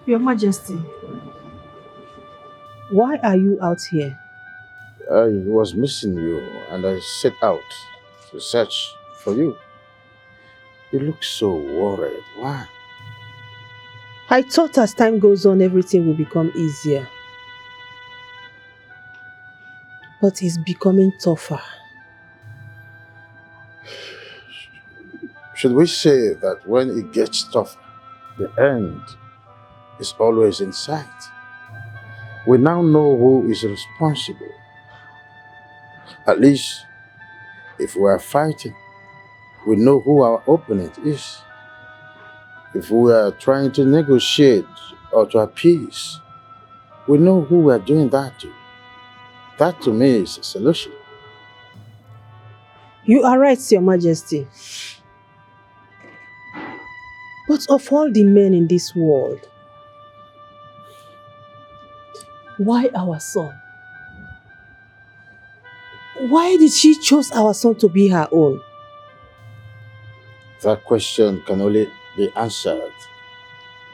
Your Majesty, why are you out here? I was missing you and I set out to search for you. You look so worried. Why? I thought as time goes on, everything will become easier. But it's becoming tougher. Should we say that when it gets tougher, the end is always in sight? We now know who is responsible. At least, if we are fighting, we know who our opponent is. If we are trying to negotiate or to appease, we know who we are doing that to. That to me is a solution. You are right, Your Majesty. But of all the men in this world, why our son? Why did she choose our son to be her own? That question can only be answered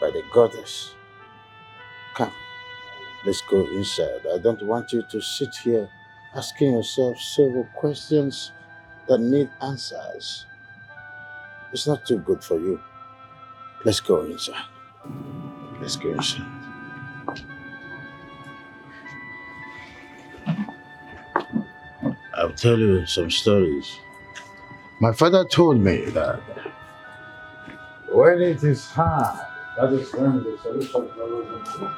by the goddess. Come, let's go inside. I don't want you to sit here asking yourself several questions that need answers. It's not too good for you. Let's go inside. Let's go inside. I'll tell you some stories. My father told me that when it is hard, that is when the solution follows the truth.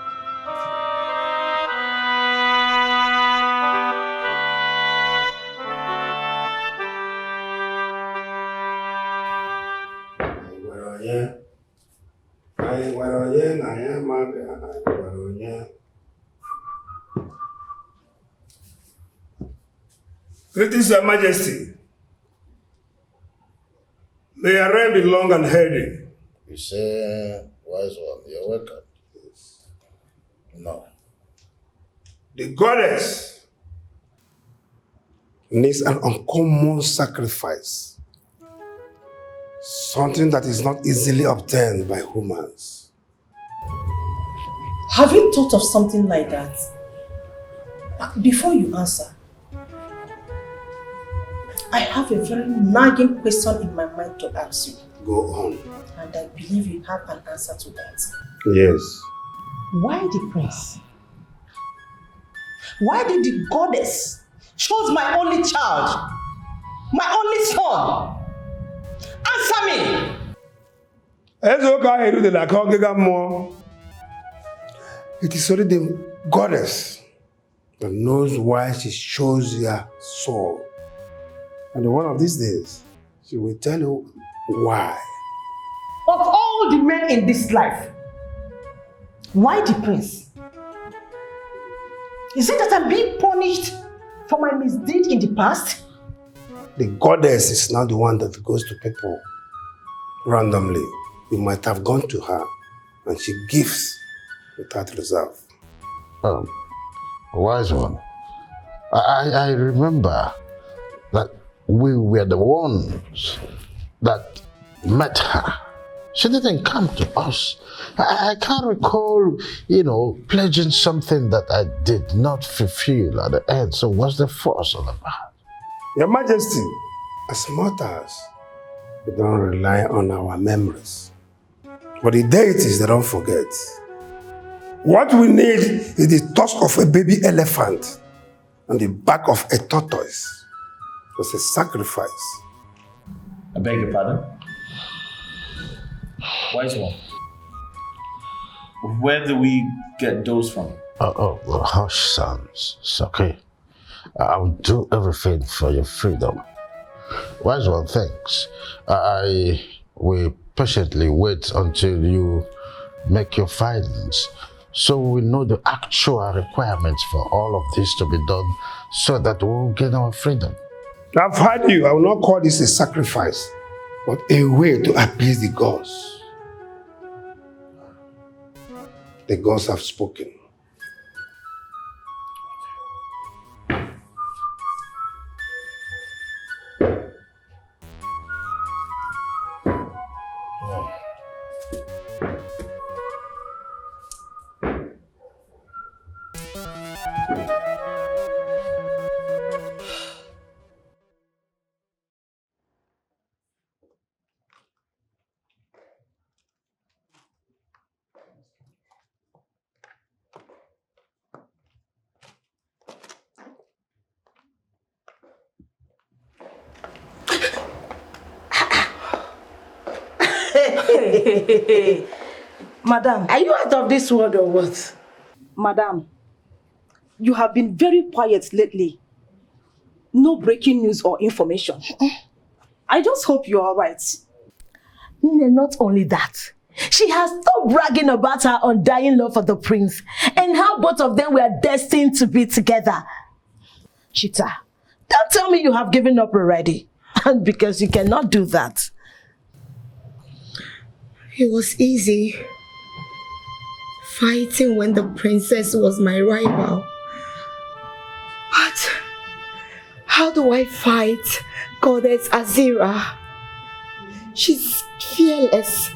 Greetings, Your Majesty. May your reign be long and healthy. You say, wise one, you're welcome. No. The goddess needs an uncommon sacrifice. Something that is not easily obtained by humans. Have you thought of something like that? Before you answer, I have a very nagging question in my mind to ask you. Go on. And I believe you have an answer to that. Yes. Why the prince? Why did the goddess choose my only child? My only son? Answer me! It is only the goddess that knows why she chose your soul. And one of these days, she will tell you why. Of all the men in this life, why the prince? Is it that I'm being punished for my misdeed in the past? The goddess is not the one that goes to people randomly. You might have gone to her and she gives without reserve. Wise one, I remember that we were the ones that met her. She didn't come to us. I can't recall, pledging something that I did not fulfill at the end. So what's the fuss all about? Your Majesty, as mortals, we don't rely on our memories. But the deities, they don't forget. What we need is the tusk of a baby elephant and the back of a tortoise. It's a sacrifice. I beg your pardon? Wise one. Where do we get those from? Well, hush, sons. It's okay. I'll do everything for your freedom. Wise one, thanks. I will patiently wait until you make your findings, so we know the actual requirements for all of this to be done, so that we'll get our freedom. I've heard you. I will not call this a sacrifice, but a way to appease the gods. The gods have spoken. me. Madam, are you out of this world or what? Madam, you have been very quiet lately. No breaking news or information. I just hope you're alright. Not only that, she has stopped bragging about her undying love for the prince and how both of them were destined to be together. Chita, don't tell me you have given up already. And because you cannot do that. It was easy fighting when the princess was my rival. But how do I fight Goddess Azira? She's fearless,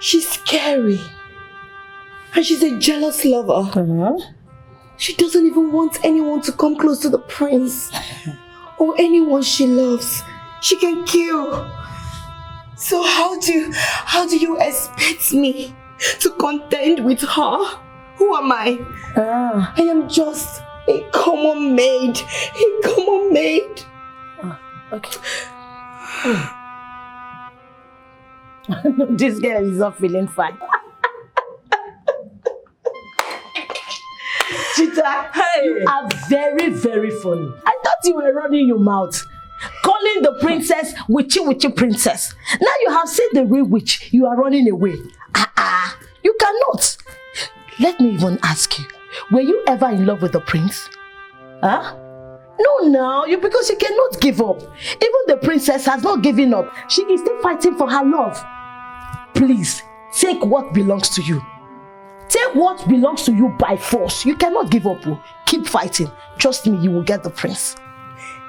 she's scary, and she's a jealous lover. She doesn't even want anyone to come close to the prince or anyone she loves. She can kill. So how do you expect me to contend with her? Who am I? I am just a common maid. A common maid. Okay. This girl is not feeling fine. Chita, you are very, very funny. I thought you were running your mouth, calling the princess witchy princess. Now you have seen the real witch, you are running away. You cannot. Let me even ask you, were you ever in love with the prince? Huh? No, because you cannot give up. Even the princess has not given up. She is still fighting for her love. Please, take what belongs to you. Take what belongs to you by force. You cannot give up. Keep fighting. Trust me, you will get the prince.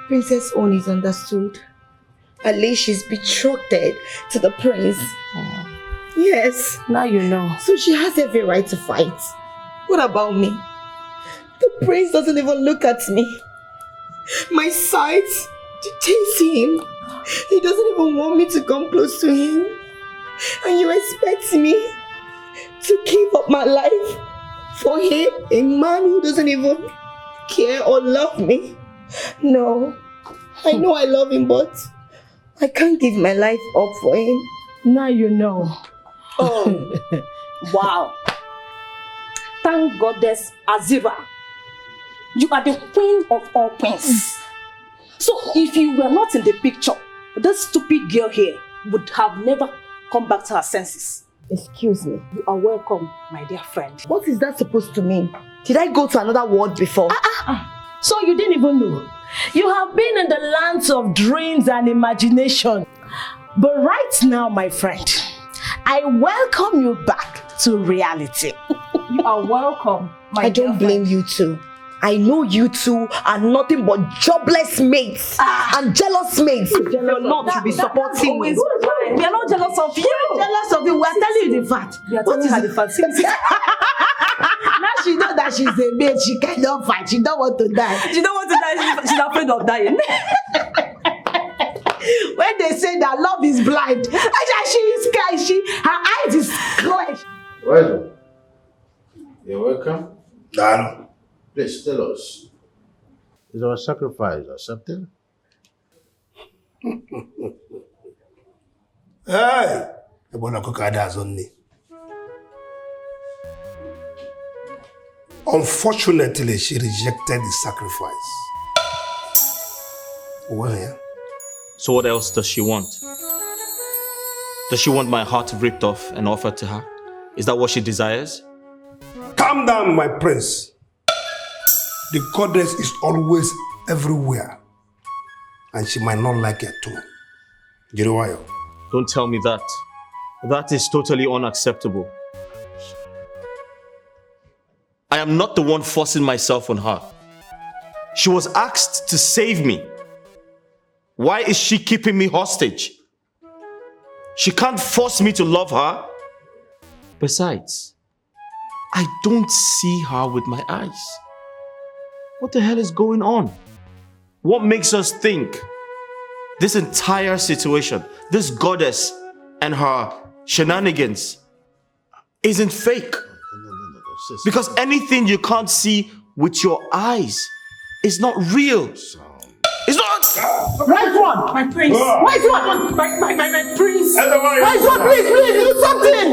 Princess Oni is understood. At least she's betrothed to the prince. Yes. Now you know. So she has every right to fight. What about me? The prince doesn't even look at me. My sight dictates him. He doesn't even want me to come close to him. And you expect me to give up my life for him, a man who doesn't even care or love me? No. I know I love him, but I can't give my life up for him. Now you know. Oh, wow. Thank Goddess Azira. You are the queen of all queens. So if you were not in the picture, this stupid girl here would have never come back to her senses. Excuse me. You are welcome, my dear friend. What is that supposed to mean? Did I go to another world before? So you didn't even know. You have been in the lands of dreams and imagination. But right now, my friend, I welcome you back to reality. You are welcome, my I don't blame you two. I know you two are nothing but jobless mates and jealous mates. You're not to be supporting me. We are not jealous of you. Jealous of you. We are telling you the fact. We are telling her the fact. Now she knows that she's a maid. She cannot fight. She don't want to die. She don't want to die. She's afraid of dying. When they say that love is blind, she is scared. Her eyes is clenched. Well, you're welcome. Dano. Please tell us, is our sacrifice accepted? Hey! Unfortunately, she rejected the sacrifice. Well, yeah. So what else does she want? Does she want my heart ripped off and offered to her? Is that what she desires? Calm down, my prince. The goddess is always everywhere. And she might not like it too. Jiruwayo. Don't tell me that. That is totally unacceptable. I am not the one forcing myself on her. She was asked to save me. Why is she keeping me hostage? She can't force me to love her. Besides, I don't see her with my eyes. What the hell is going on? What makes us think this entire situation, this goddess and her shenanigans isn't fake? No. Because anything you can't see with your eyes is not real. It's not. Right one! My prince! Right one! My prince! Right one, please, do something!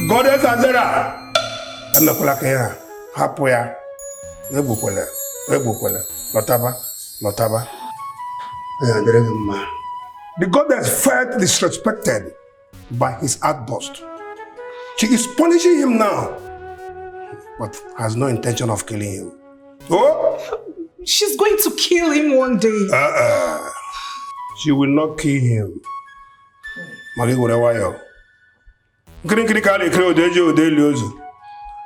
Goddess Azera. I'm not like here. Hapoya. Ebukwele. Lotaba. The goddess felt disrespected by his outburst. She is punishing him now, but has no intention of killing him. Oh! She's going to kill him one day. She will not kill him. Magigorewayo. Nkiri kali kiri odeji odeli ozu.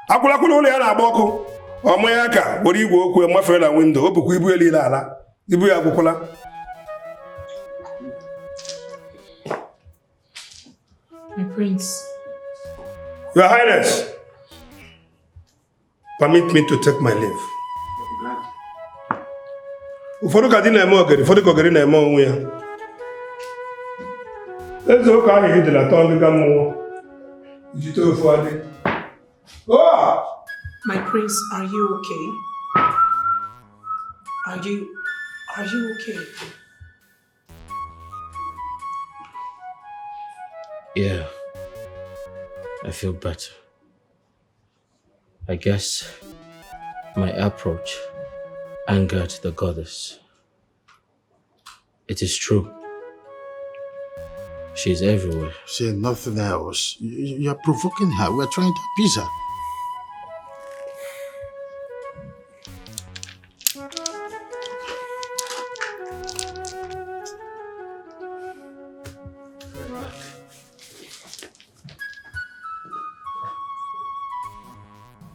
Akula ule ya na aboko. Omo ya ka bori igwe okwu emafere na window. Opukwu ibu eli ala. Ibu ya akwụkwụla. My prince. Your Highness, permit me to take my leave. Ụfọdụ ka di na-eme ogeri, ụfọdụ ka ogeri na-eme onwe ya. Eze ụka ahụ hidela atọ ngịga mmụọ. Ijite ofu adị. Oh! My prince, are you okay? Are you okay? Yeah, I feel better. I guess my approach angered the goddess. It is true. She's everywhere. Say nothing else. You're provoking her. We're trying to appease her.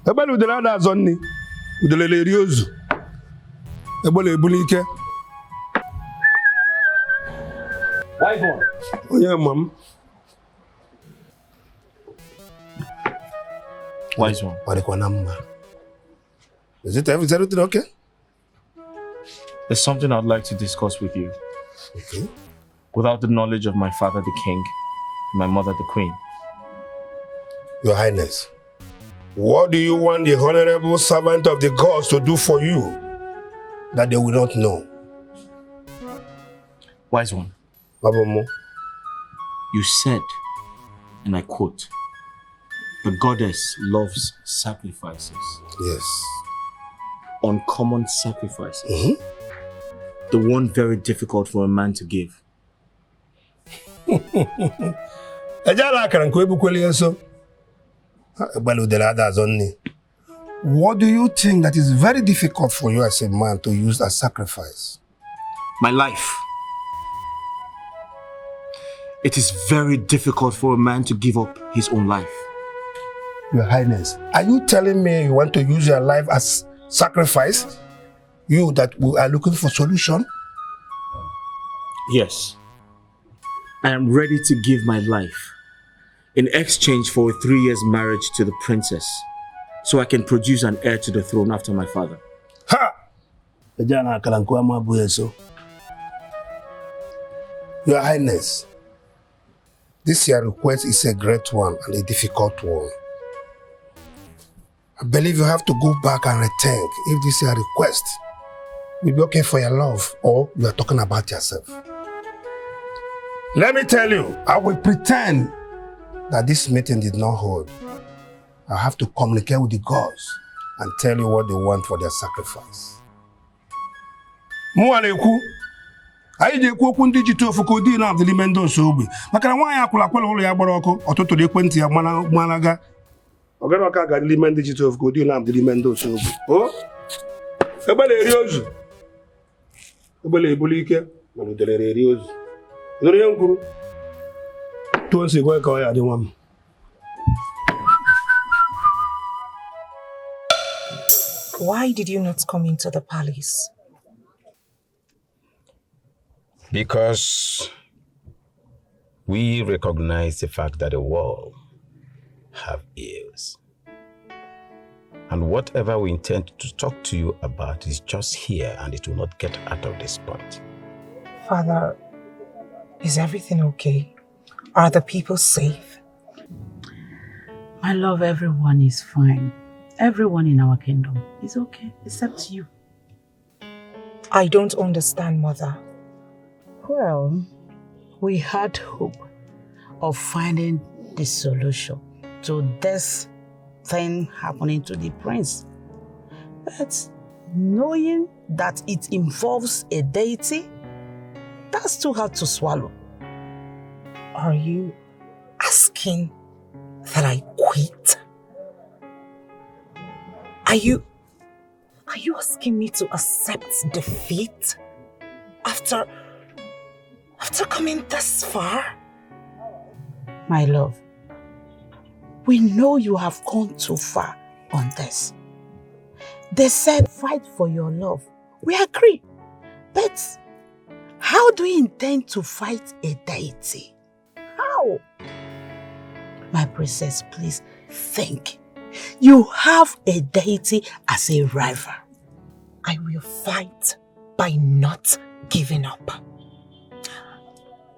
Ebele udele ada azọ nni. Udele leri ozu. Ebele ebuli ike. Wise one. Onye mam. Wise one. Warikwa na mma. Is everything okay? There's something I'd like to discuss with you. Okay. Without the knowledge of my father, the king, and my mother, the queen. Your Highness, what do you want the honorable servant of the gods to do for you that they will not know? Wise one. Babomo. You said, and I quote, the goddess loves sacrifices. Yes. Uncommon sacrifices. Mm-hmm. The one very difficult for a man to give. What do you think that is very difficult for you as a man to use as sacrifice? My life. It is very difficult for a man to give up his own life. Your Highness, are you telling me you want to use your life as sacrifice? You that we are looking for solution? Yes. I am ready to give my life in exchange for a 3 years marriage to the princess so I can produce an heir to the throne after my father. Ha! Your Highness, this your request is a great one and a difficult one. I believe you have to go back and rethink if this your request will be okay for your love or you are talking about yourself. Let me tell you, I will pretend that this meeting did not hold. I have to communicate with the gods and tell you what they want for their sacrifice. Mualeku, I did okwu ndị ji tofu ka odi na abdilimen don so ogbe maka na nwaanyị akwụla akwụla ụlọ ya gbara ọkụ ọtụtụ dị ekwentị ya malaga ogara ọka ga dilimen dị ji tofu ka odi na abdilimen don so ogbe o egbele eri ozu egbele ebuli ike ma udele eri ozu ndoro ya nkwuru to nsi gwa ka ọ ya dị nwa m Why did you not come into the palace? Because we recognize the fact that the world have ears. And whatever we intend to talk to you about is just here and it will not get out of this point. Father, is everything okay? Are the people safe? My love, everyone is fine. Everyone in our kingdom is okay, except you. I don't understand, Mother. Well, we had hope of finding the solution to this thing happening to the prince. But knowing that it involves a deity, that's too hard to swallow. Are you asking that I quit? Are you asking me to accept defeat after coming this far? My love, we know you have gone too far on this. They said fight for your love. We agree. But how do you intend to fight a deity? How? My princess, please think. You have a deity as a rival. I will fight by not giving up.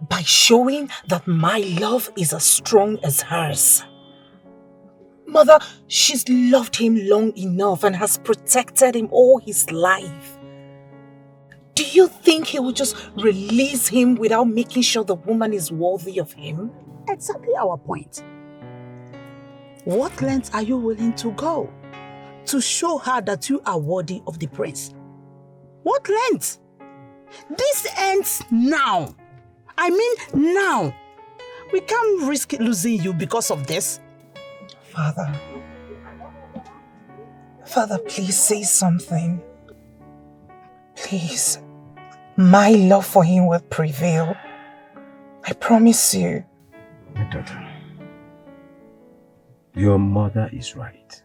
By showing that my love is as strong as hers. Mother, she's loved him long enough and has protected him all his life. Do you think he will just release him without making sure the woman is worthy of him? Exactly our point. What lengths are you willing to go to show her that you are worthy of the prince? What lengths? This ends now. I mean now. We can't risk losing you because of this. Father, please say something. Please. My love for him will prevail. I promise you. My daughter, your mother is right.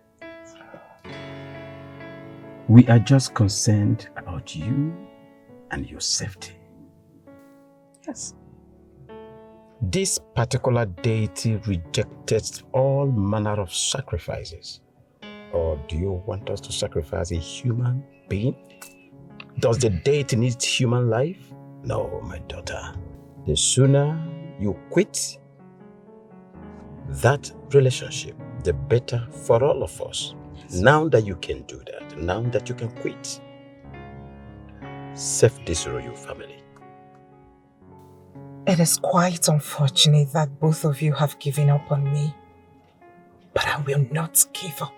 We are just concerned about you and your safety. Yes. This particular deity rejected all manner of sacrifices. Or do you want us to sacrifice a human being? Does the deity need human life? No, my daughter. The sooner you quit that relationship, the better for all of us. Now that you can do that, now that you can quit, save this royal family. It is quite unfortunate that both of you have given up on me. But I will not give up.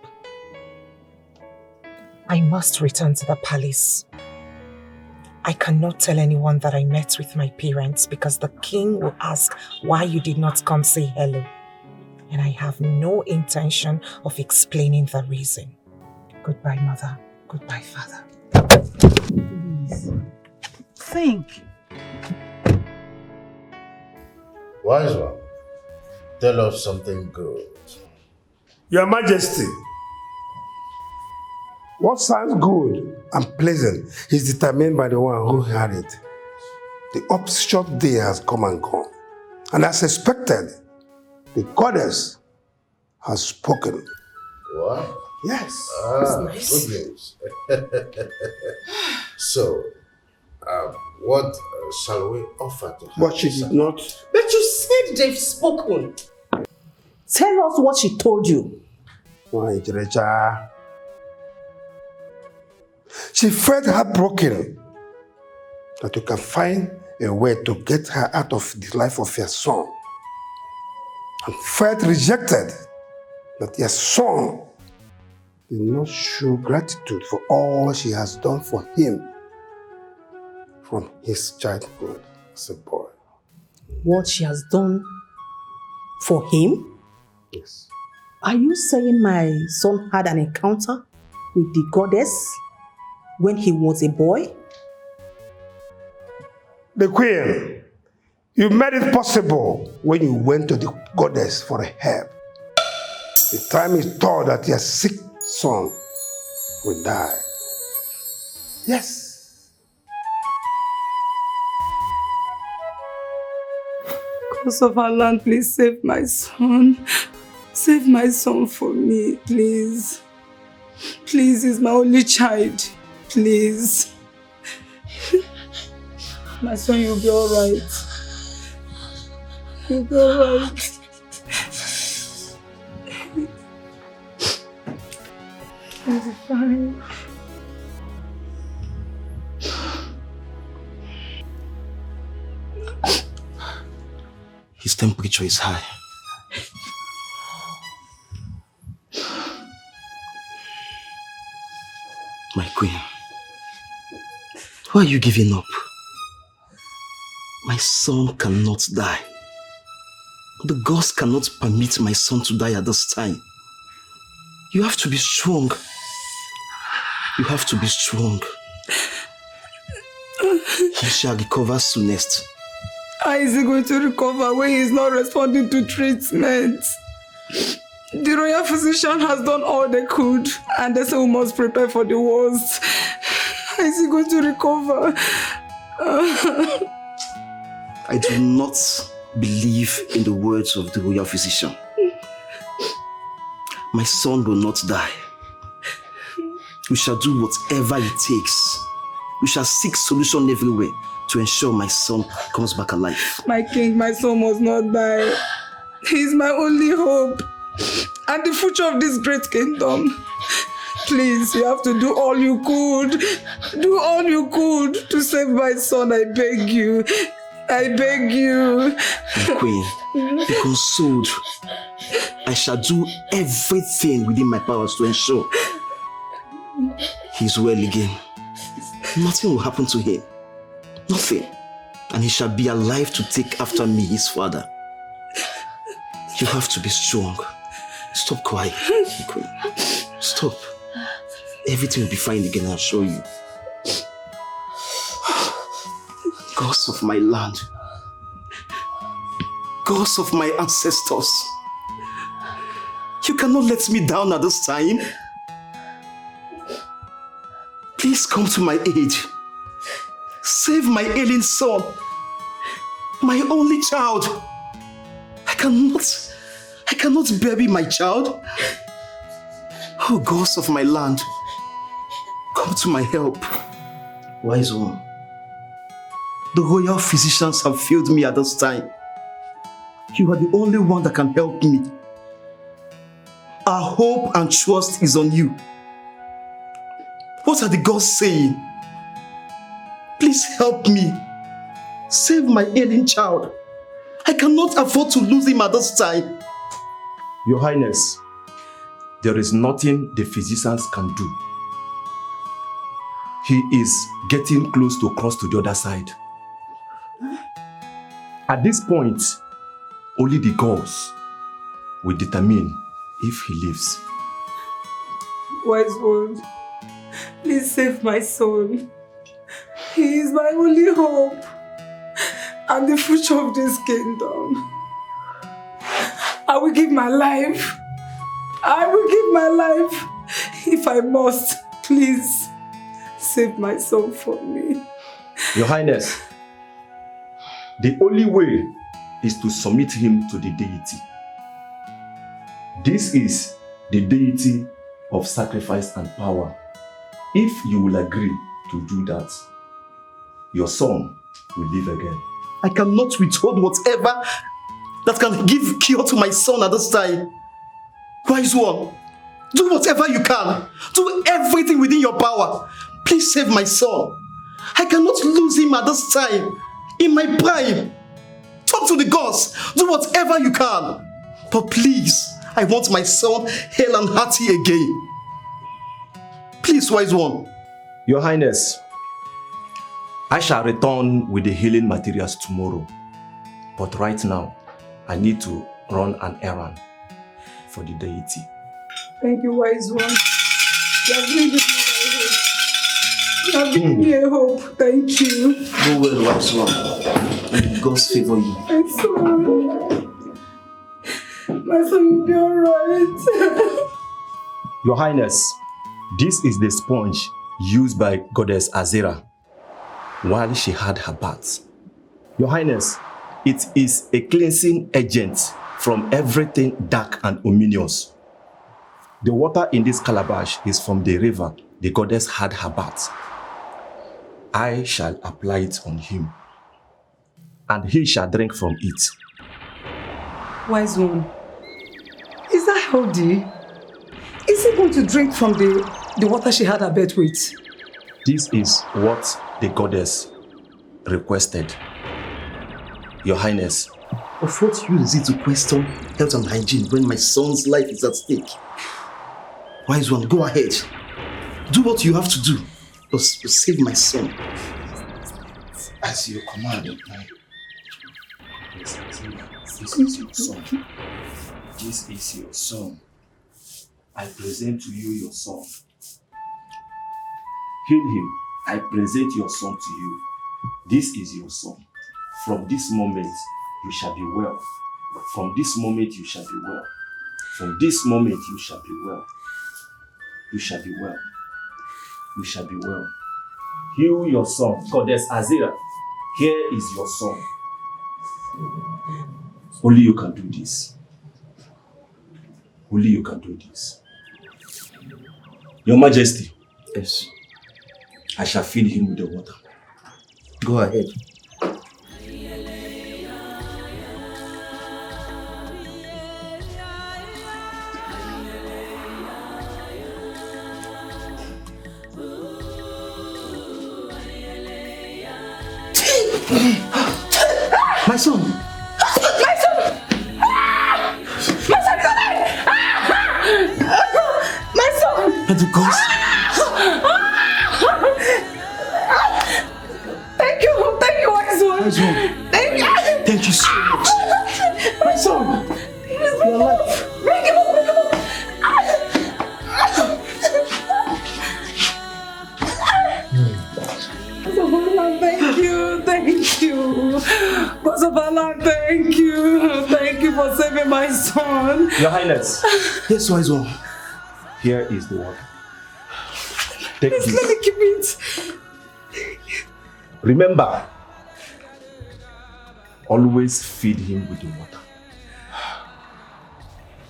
I must return to the palace. I cannot tell anyone that I met with my parents because the king will ask why you did not come say hello. And I have no intention of explaining the reason. Goodbye, Mother. Goodbye, Father. Please. Think. Wise one, tell us something good. Your Majesty, what sounds good and pleasant is determined by the one who had it. The upshot day has come and gone. And as expected, the goddess has spoken. What? Yes. Good news. So, what shall we offer to her? But she did not. But you said they've spoken. Tell us what she told you. She felt heartbroken that you can find a way to get her out of the life of your son. And felt rejected that your son did not show gratitude for all she has done for him from his childhood as a boy. What she has done for him? Yes. Are you saying my son had an encounter with the goddess when he was a boy? The queen, you made it possible when you went to the goddess for help. The time is told that your sick son will die. Yes. Because of Allah, please save my son. Save my son for me, please. Please, he's my only child. Please. My son, you'll be alright. You'll be alright. You'll be fine. His temperature is high. My queen, why are you giving up? My son cannot die. The gods cannot permit my son to die at this time. You have to be strong. You have to be strong. He shall recover soonest. How is he going to recover when he is not responding to treatment? The royal physician has done all they could, and they say we must prepare for the worst. How is he going to recover? I do not believe in the words of the royal physician. My son will not die. We shall do whatever it takes. We shall seek solution everywhere to ensure my son comes back alive. My king, my son must not die. He is my only hope and the future of this great kingdom. Please, you have to do all you could. Do all you could to save my son, I beg you. I beg you. My queen, be consoled. I shall do everything within my powers to ensure he's well again. Nothing will happen to him. Nothing. And he shall be alive to take after me, his father. You have to be strong. Stop crying, my queen. Stop. Everything will be fine again, I'll show you. Gods of my land. Gods of my ancestors. You cannot let me down at this time. Please come to my aid. Save my ailing son. My only child. I cannot bury my child. Oh, gods of my land, come to my help. Wise one, the royal physicians have failed me at this time. You are the only one that can help me. Our hope and trust is on you. What are the gods saying? Please help me. Save my ailing child. I cannot afford to lose him at this time. Your Highness, there is nothing the physicians can do. He is getting close to cross to the other side. At this point, only the gods will determine if he lives. Wise one, please save my son. He is my only hope and the future of this kingdom. I will give my life. I will give my life if I must. Please save my son for me. Your Highness, the only way is to submit him to the deity. This is the deity of sacrifice and power. If you will agree to do that, your son will live again. I cannot withhold whatever that can give cure to my son at this time. Wise one, do whatever you can. Do everything within your power. Please save my son. I cannot lose him at this time. In my prime. Talk to the gods. Do whatever you can. But please, I want my son hale and hearty again. Please, wise one. Your Highness, I shall return with the healing materials tomorrow. But right now, I need to run an errand for the deity. Thank you, wise one. You have given me hope. You have given me a hope. Thank you. Go well, wise one. And God's favor you. My son will be alright. Your Highness, This is the sponge used by Goddess Azera while she had her bath. Your Highness, it is a cleansing agent from everything dark and ominous. The water in this calabash is from the river the goddess had her bath. I shall apply it on him, and he shall drink from it. Wise one, is that healthy? Is he going to drink from the water she had her bath with? This is what the goddess requested. Your Highness. Of what use is it to question health and hygiene when my son's life is at stake? Wise one, go ahead. Do what you have to do to save my son. As you command. This is your son. This is your son. I present to you your son. Heal him. I present your son to you. This is your son. From this moment, you shall be well. From this moment, you shall be well. From this moment, you shall be well. You shall be well. You shall be well. Heal your son. Goddess Azera, here is your son. Only you can do this. Only you can do this. Your Majesty. Yes. I shall feed him with the water. Go ahead. My son! My son! My son is alive! My son! And the ghost? Thank you, wise one. Wise one. Thank you so much. My son! You're alive. Bring him up, bring him up. Thank you. Thank you for saving my son. Your Highness. Yes, wise one. Here is the water. Take Please this. let me keep it. Remember, always feed him with the water.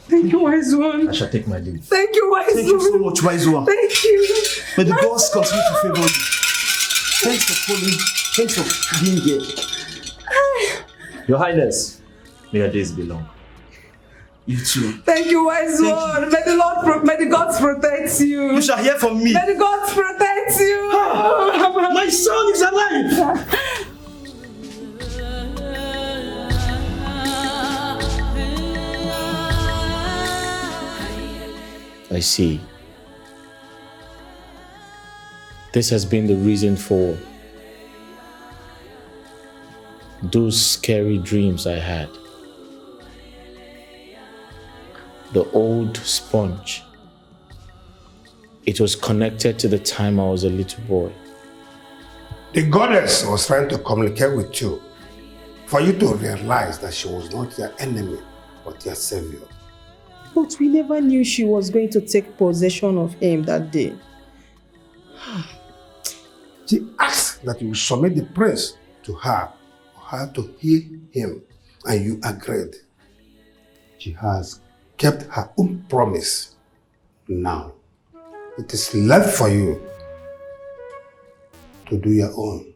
Thank you, wise one. I shall take my leave. Thank you, wise one. Thank you so much, wise one. Thank you. May the gods continue to favor you. Thanks for calling. Thanks for being here. Your Highness, may your days be long. You too. Thank you, wise one. May the gods protect you. You shall hear from me. May the gods protect you. My son is alive. I see. This has been the reason for those scary dreams I had. The old sponge. It was connected to the time I was a little boy. The goddess was trying to communicate with you for you to realize that she was not your enemy, but your savior. But we never knew she was going to take possession of him that day. She asked that you submit the prince to her for her to heal him, and you agreed. She has kept her own promise. Now, it is left for you to do your own.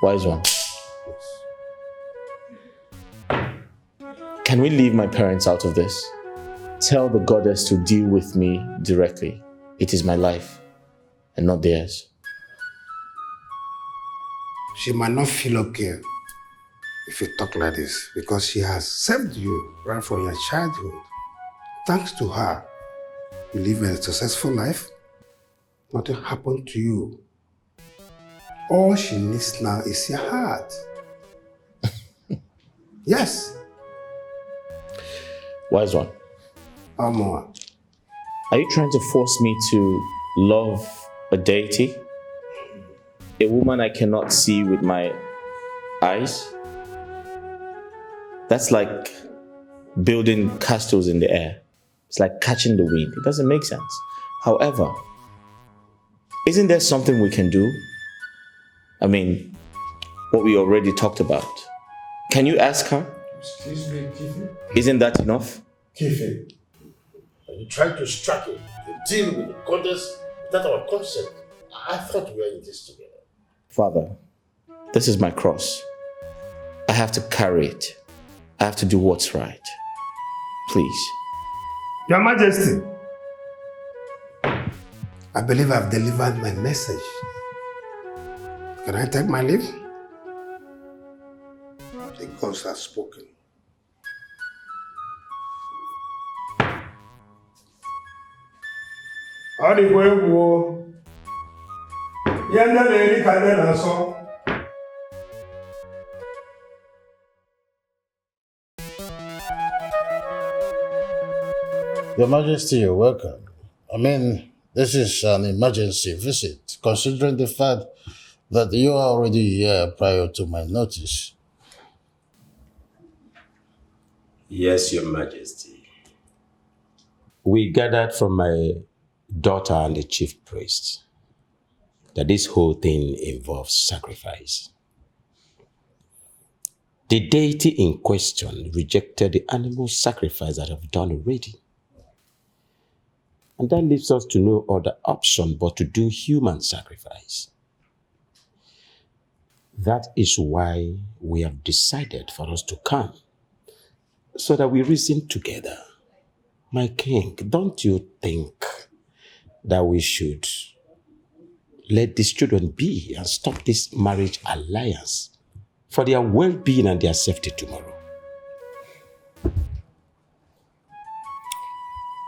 Wise one. Can we leave my parents out of this? Tell the goddess to deal with me directly. It is my life and not theirs. She might not feel okay if you talk like this, because she has saved you right from your childhood. Thanks to her, you live a successful life. Nothing happened to you. All she needs now is your heart. Yes. Wise one. More. Are you trying to force me to love a deity? A woman I cannot see with my eyes? That's like building castles in the air. It's like catching the wind. It doesn't make sense. However, isn't there something we can do? I mean, what we already talked about. Can you ask her? Excuse me, Kifi. Isn't that enough? Kifi, are you trying to strike a deal with the goddess without our consent? I thought we were in this together. Father, this is my cross. I have to carry it. I have to do what's right. Please. Your Majesty, I believe I've delivered my message. Can I take my leave? The gods have spoken. Your Majesty, you're welcome. I mean, this is an emergency visit, considering the fact that you are already here prior to my notice. Yes, Your Majesty. We gathered from my daughter and the chief priest that this whole thing involves sacrifice. The deity in question rejected the animal sacrifice that I've done already. And that leaves us to no other option but to do human sacrifice. That is why we have decided for us to come, so that we reason together. My king, don't you think that we should let these children be and stop this marriage alliance for their well-being and their safety tomorrow?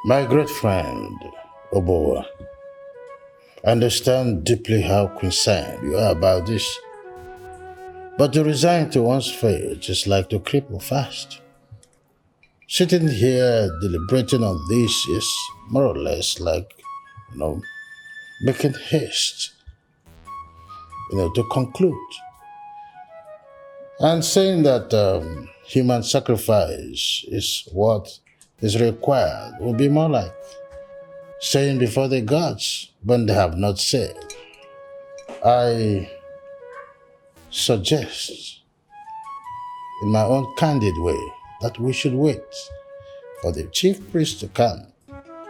My great friend, Obowa, I understand deeply how concerned you are about this. But to resign to one's fate is like to cripple fast. Sitting here deliberating on this is more or less like, making haste, to conclude. And saying that human sacrifice is what is required will be more like saying before the gods when they have not said. I suggest, in my own candid way, that we should wait for the chief priest to come.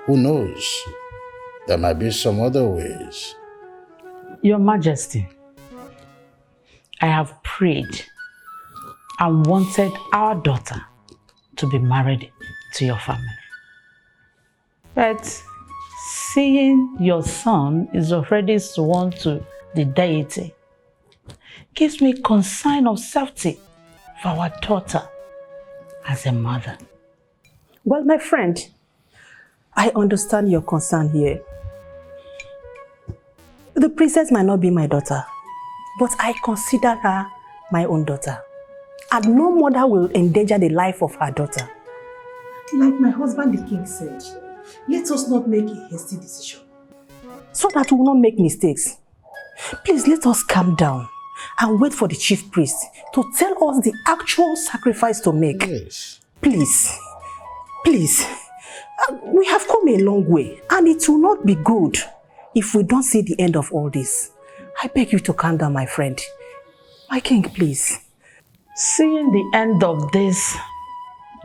Who knows? There might be some other ways. Your Majesty, I have prayed and wanted our daughter to be married to your family. But seeing your son is already sworn to the deity gives me concern of safety for our daughter as a mother. Well, my friend, I understand your concern here. The princess might not be my daughter, but I consider her my own daughter. And no mother will endanger the life of her daughter. Like my husband the king said, let us not make a hasty decision. So that we will not make mistakes. Please let us calm down and wait for the chief priest to tell us the actual sacrifice to make. Yes. Please. We have come a long way and it will not be good if we don't see the end of all this. I beg you to calm down, my friend. My king, please. Seeing the end of this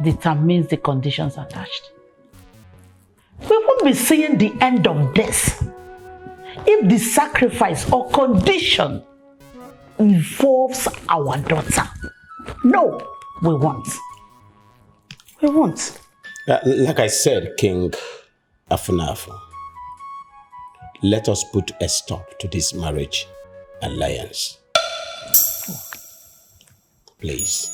determines the conditions attached. We won't be seeing the end of this if the sacrifice or condition involves our daughter. No, we won't. We won't. Like I said, King Afunafu, let us put a stop to this marriage alliance. Please.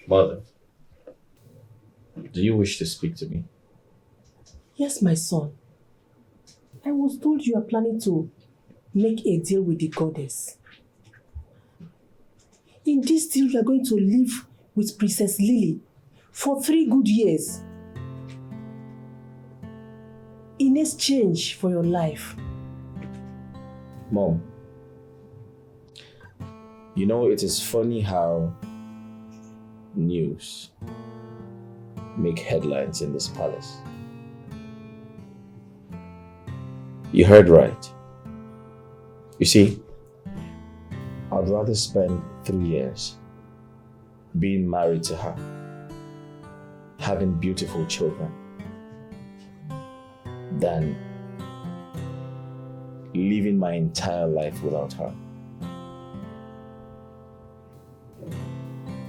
Mother, do you wish to speak to me? Yes, my son. I was told you are planning to make a deal with the goddess. In this deal, you are going to live with Princess Lily for 3 good years. Ini in exchange for your life? Mom, you know, it is funny how news make headlines in this palace. You heard right. You see, I'd rather spend 3 years being married to her, having beautiful children, than living my entire life without her.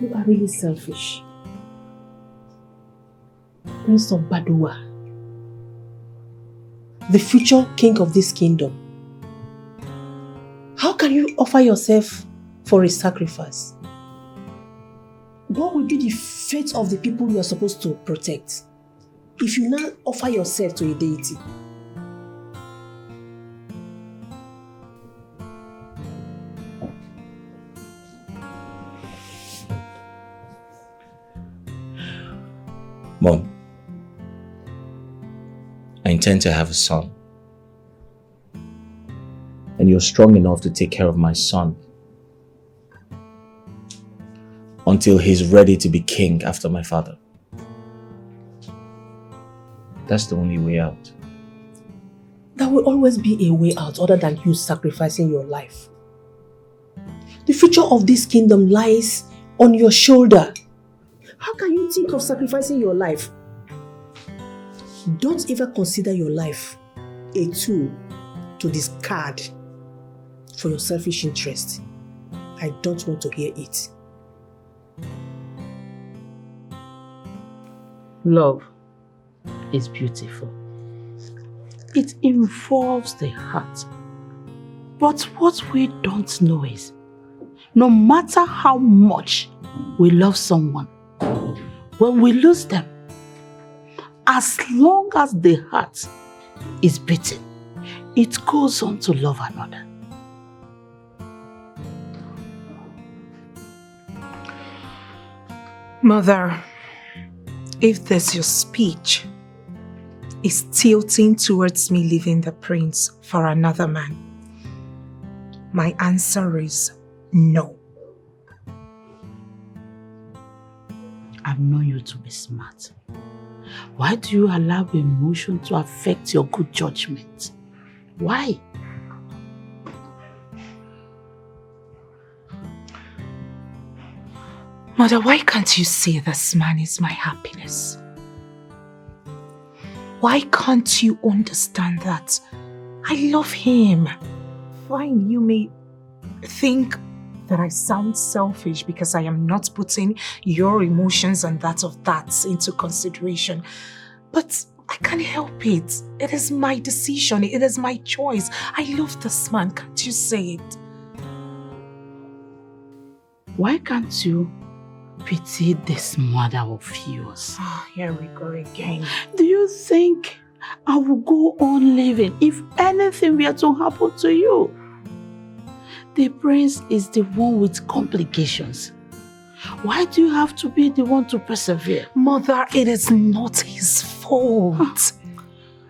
You are really selfish. Prince of Badua, the future king of this kingdom. How can you offer yourself for a sacrifice? What will be the fate of the people you are supposed to protect if you now offer yourself to a deity? Mom, I intend to have a son. And you're strong enough to take care of my son until he's ready to be king after my father. That's the only way out. There will always be a way out other than you sacrificing your life. The future of this kingdom lies on your shoulder. How can you think of sacrificing your life? Don't ever consider your life a tool to discard for your selfish interest. I don't want to hear it. Love is beautiful. It involves the heart. But what we don't know is, no matter how much we love someone, when we lose them, as long as the heart is beating, it goes on to love another. Mother, if this your speech is tilting towards me leaving the prince for another man, my answer is no. I've known you to be smart. Why do you allow emotion to affect your good judgment? Why? Mother, why can't you see this man is my happiness? Why can't you understand that I love him? Fine, you may think that I sound selfish because I am not putting your emotions and that of that into consideration. But I can't help it. It is my decision. It is my choice. I love this man. Can't you say it? Why can't you pity this mother of yours? Oh, here we go again. Do you think I will go on living if anything were to happen to you? The prince is the one with complications. Why do you have to be the one to persevere? Mother, it is not his fault.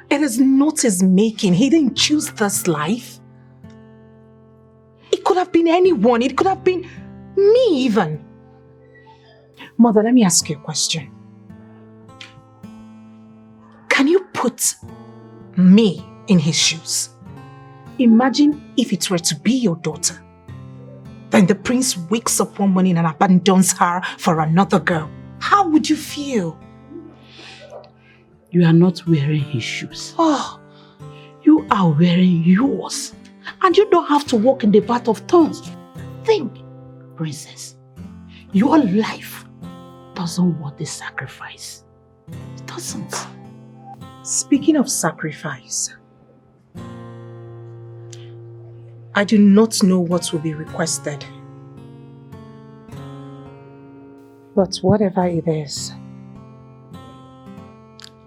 It is not his making. He didn't choose this life. It could have been anyone. It could have been me even. Mother, let me ask you a question. Can you put me in his shoes? Imagine if it were to be your daughter. Then the prince wakes up one morning and abandons her for another girl. How would you feel? You are not wearing his shoes. Oh, you are wearing yours. And you don't have to walk in the path of thorns. Think, princess, your life doesn't want this sacrifice. It doesn't. Speaking of sacrifice, I do not know what will be requested. But whatever it is,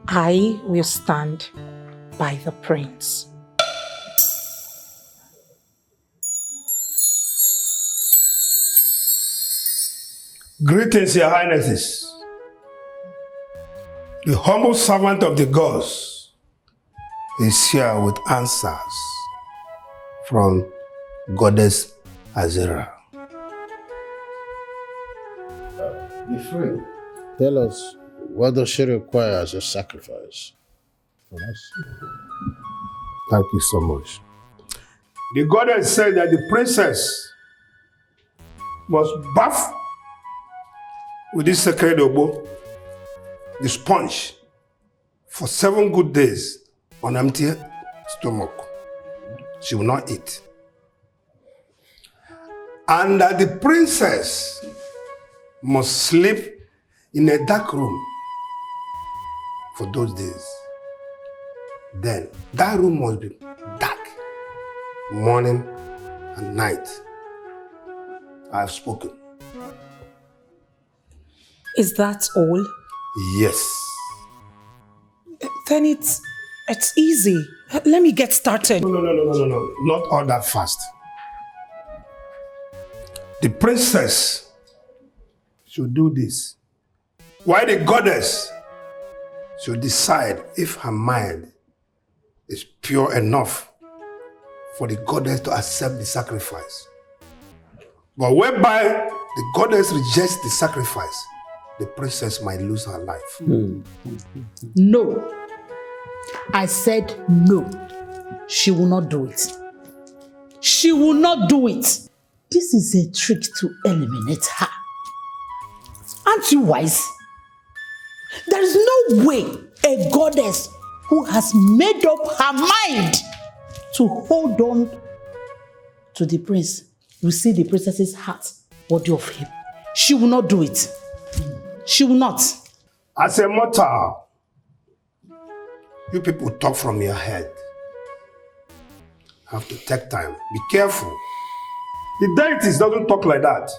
I will stand by the prince. Greetings, Your Highnesses. The humble servant of the gods is here with answers from Goddess Azera. Be free. Tell us, what does she require as a sacrifice from us? Thank you so much. The goddess said that the princess must bath with this sacred obo, the sponge, for 7 good days on empty stomach. She will not eat. And that the princess must sleep in a dark room for those days. Then that room must be dark, morning and night. I have spoken. Is that all? Yes. Then it's easy. Let me get started. No. Not all that fast. The princess should do this, while the goddess should decide if her mind is pure enough for the goddess to accept the sacrifice. But whereby the goddess rejects the sacrifice, the princess might lose her life. No. I said no. She will not do it. She will not do it. This is a trick to eliminate her. Aren't you wise? There is no way a goddess who has made up her mind to hold on to the prince will see the princess's heart worthy of him. She will not do it. She will not. As a mortal, you people talk from your head. Have to take time. Be careful. The deities don't talk like that,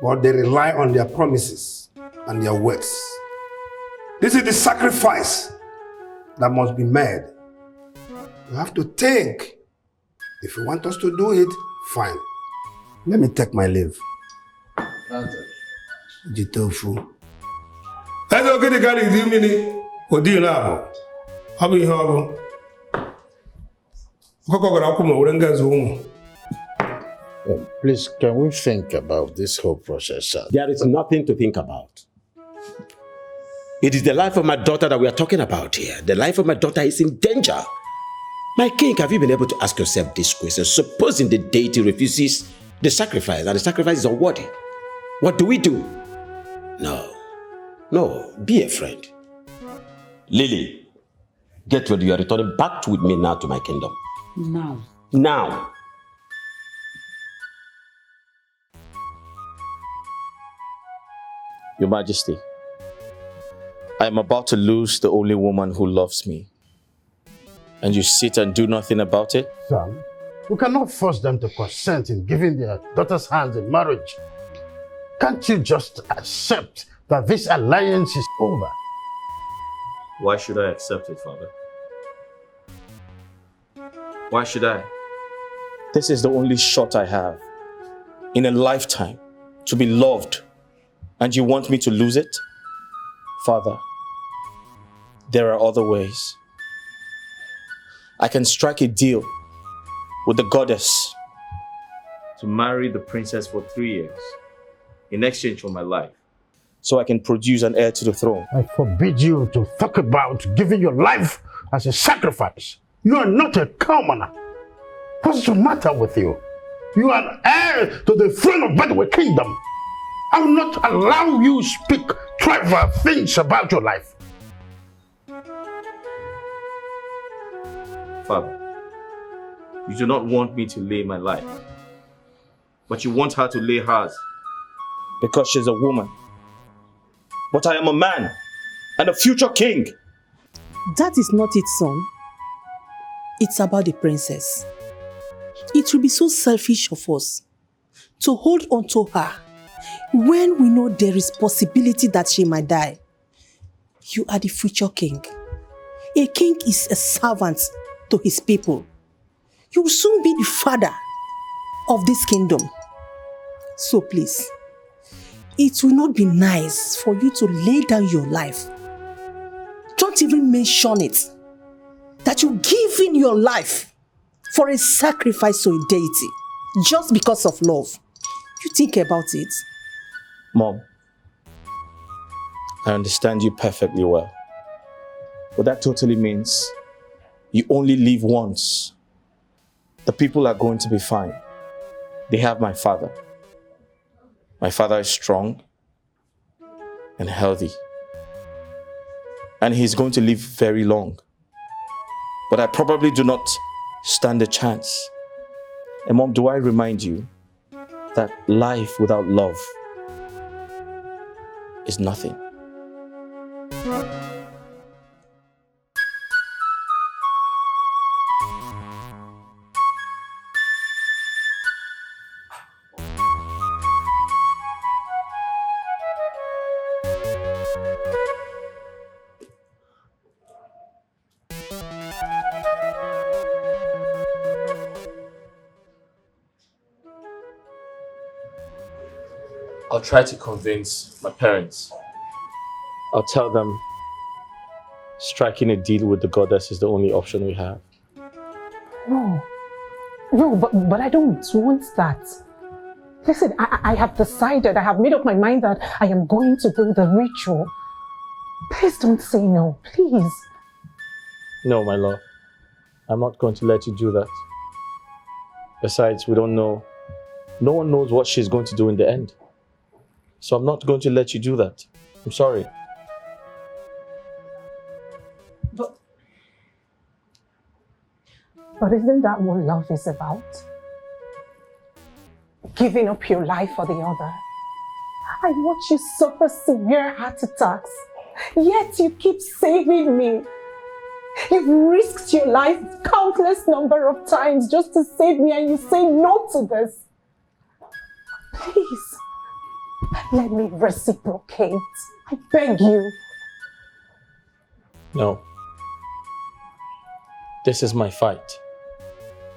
but they rely on their promises and their words. This is the sacrifice that must be made. You have to think. If you want us to do it, fine. Let me take my leave. Jitofu. Hello, get the guy in the mini. Odila. How be how? Please, can we think about this whole process, sir? There is nothing to think about. It is the life of my daughter that we are talking about here. The life of my daughter is in danger. My king, have you been able to ask yourself this question? Supposing the deity refuses the sacrifice and the sacrifice is unworthy, what do we do? No, be a friend. Lily, get ready. You are returning back with me now to my kingdom. Now. Your Majesty, I am about to lose the only woman who loves me. And you sit and do nothing about it? Son, we cannot force them to consent in giving their daughter's hands in marriage. Can't you just accept that this alliance is over? Why should I accept it, Father? Why should I? This is the only shot I have in a lifetime to be loved, and you want me to lose it? Father, there are other ways. I can strike a deal with the goddess To marry the princess for 3 years in exchange for my life. so I can produce an heir to the throne. I forbid you to talk about giving your life as a sacrifice. You are not a commoner. What's the matter with you? You are an heir to the throne of Bedouin Kingdom. I will not allow you to speak trivial things about your life. Father, you do not want me to lay my life, but you want her to lay hers. Because she's a woman. But I am a man and a future king. That is not it, son. It's about the princess. It will be so selfish of us to hold on to her when we know there is possibility that she might die. You are the future king. A king is a servant to his people. You will soon be the father of this kingdom. So please, it will not be nice for you to lay down your life. Don't even mention it. that you give in your life for a sacrifice to a deity just because of love. You think about it. Mom, I understand you perfectly well. But that totally means you only live once. The people are going to be fine. They have my father. My father is strong and healthy. And he's going to live very long. But I probably do not stand a chance. And Mom, do I remind you that life without love is nothing? I'll try to convince my parents. I'll tell them striking a deal with the goddess is the only option we have. No, but I don't want that. Listen, I have decided, I have made up my mind that I am going to do the ritual. Please don't say no, please. No, my love. I'm not going to let you do that. Besides, we don't know. No one knows what she's going to do in the end. So I'm not going to let you do that. I'm sorry. But isn't that what love is about? Giving up your life for the other. I watch you suffer severe heart attacks, yet you keep saving me. You've risked your life countless number of times just to save me, and you say no to this. Please, let me reciprocate. I beg you. No. This is my fight.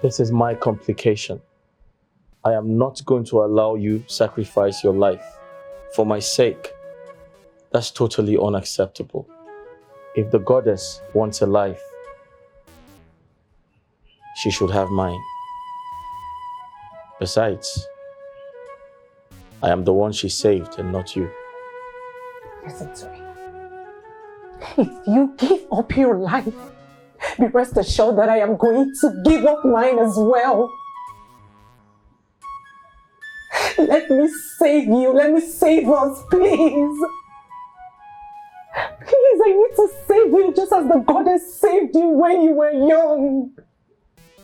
This is my complication. I am not going to allow you sacrifice your life for my sake. That's totally unacceptable. If the goddess wants a life, she should have mine. Besides, I am the one she saved and not you. Listen to me. If you give up your life, be rest assured that I am going to give up mine as well. Let me save you. Let me save us, please. Please, I need to save you just as the goddess saved you when you were young.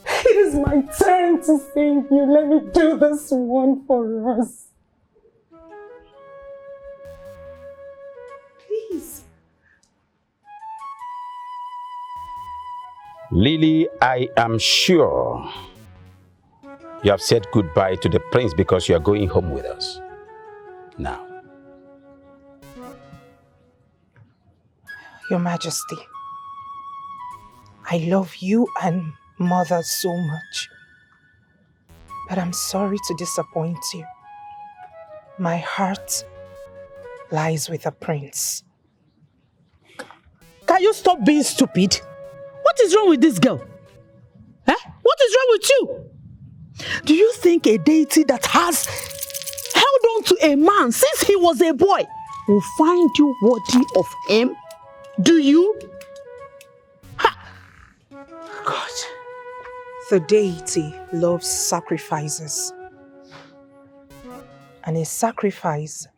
It is my turn to save you. Let me do this one for us. Please. Lily, I am sure you have said goodbye to the prince because you are going home with us. Now. Your Majesty, I love you and Mother so much, but I'm sorry to disappoint you. My heart lies with the prince. Can you stop being stupid? What is wrong with this girl? Eh? What is wrong with you? Do you think a deity that has held on to a man since he was a boy will find you worthy of him? Do you? Ha! God, the deity loves sacrifices. And a sacrifice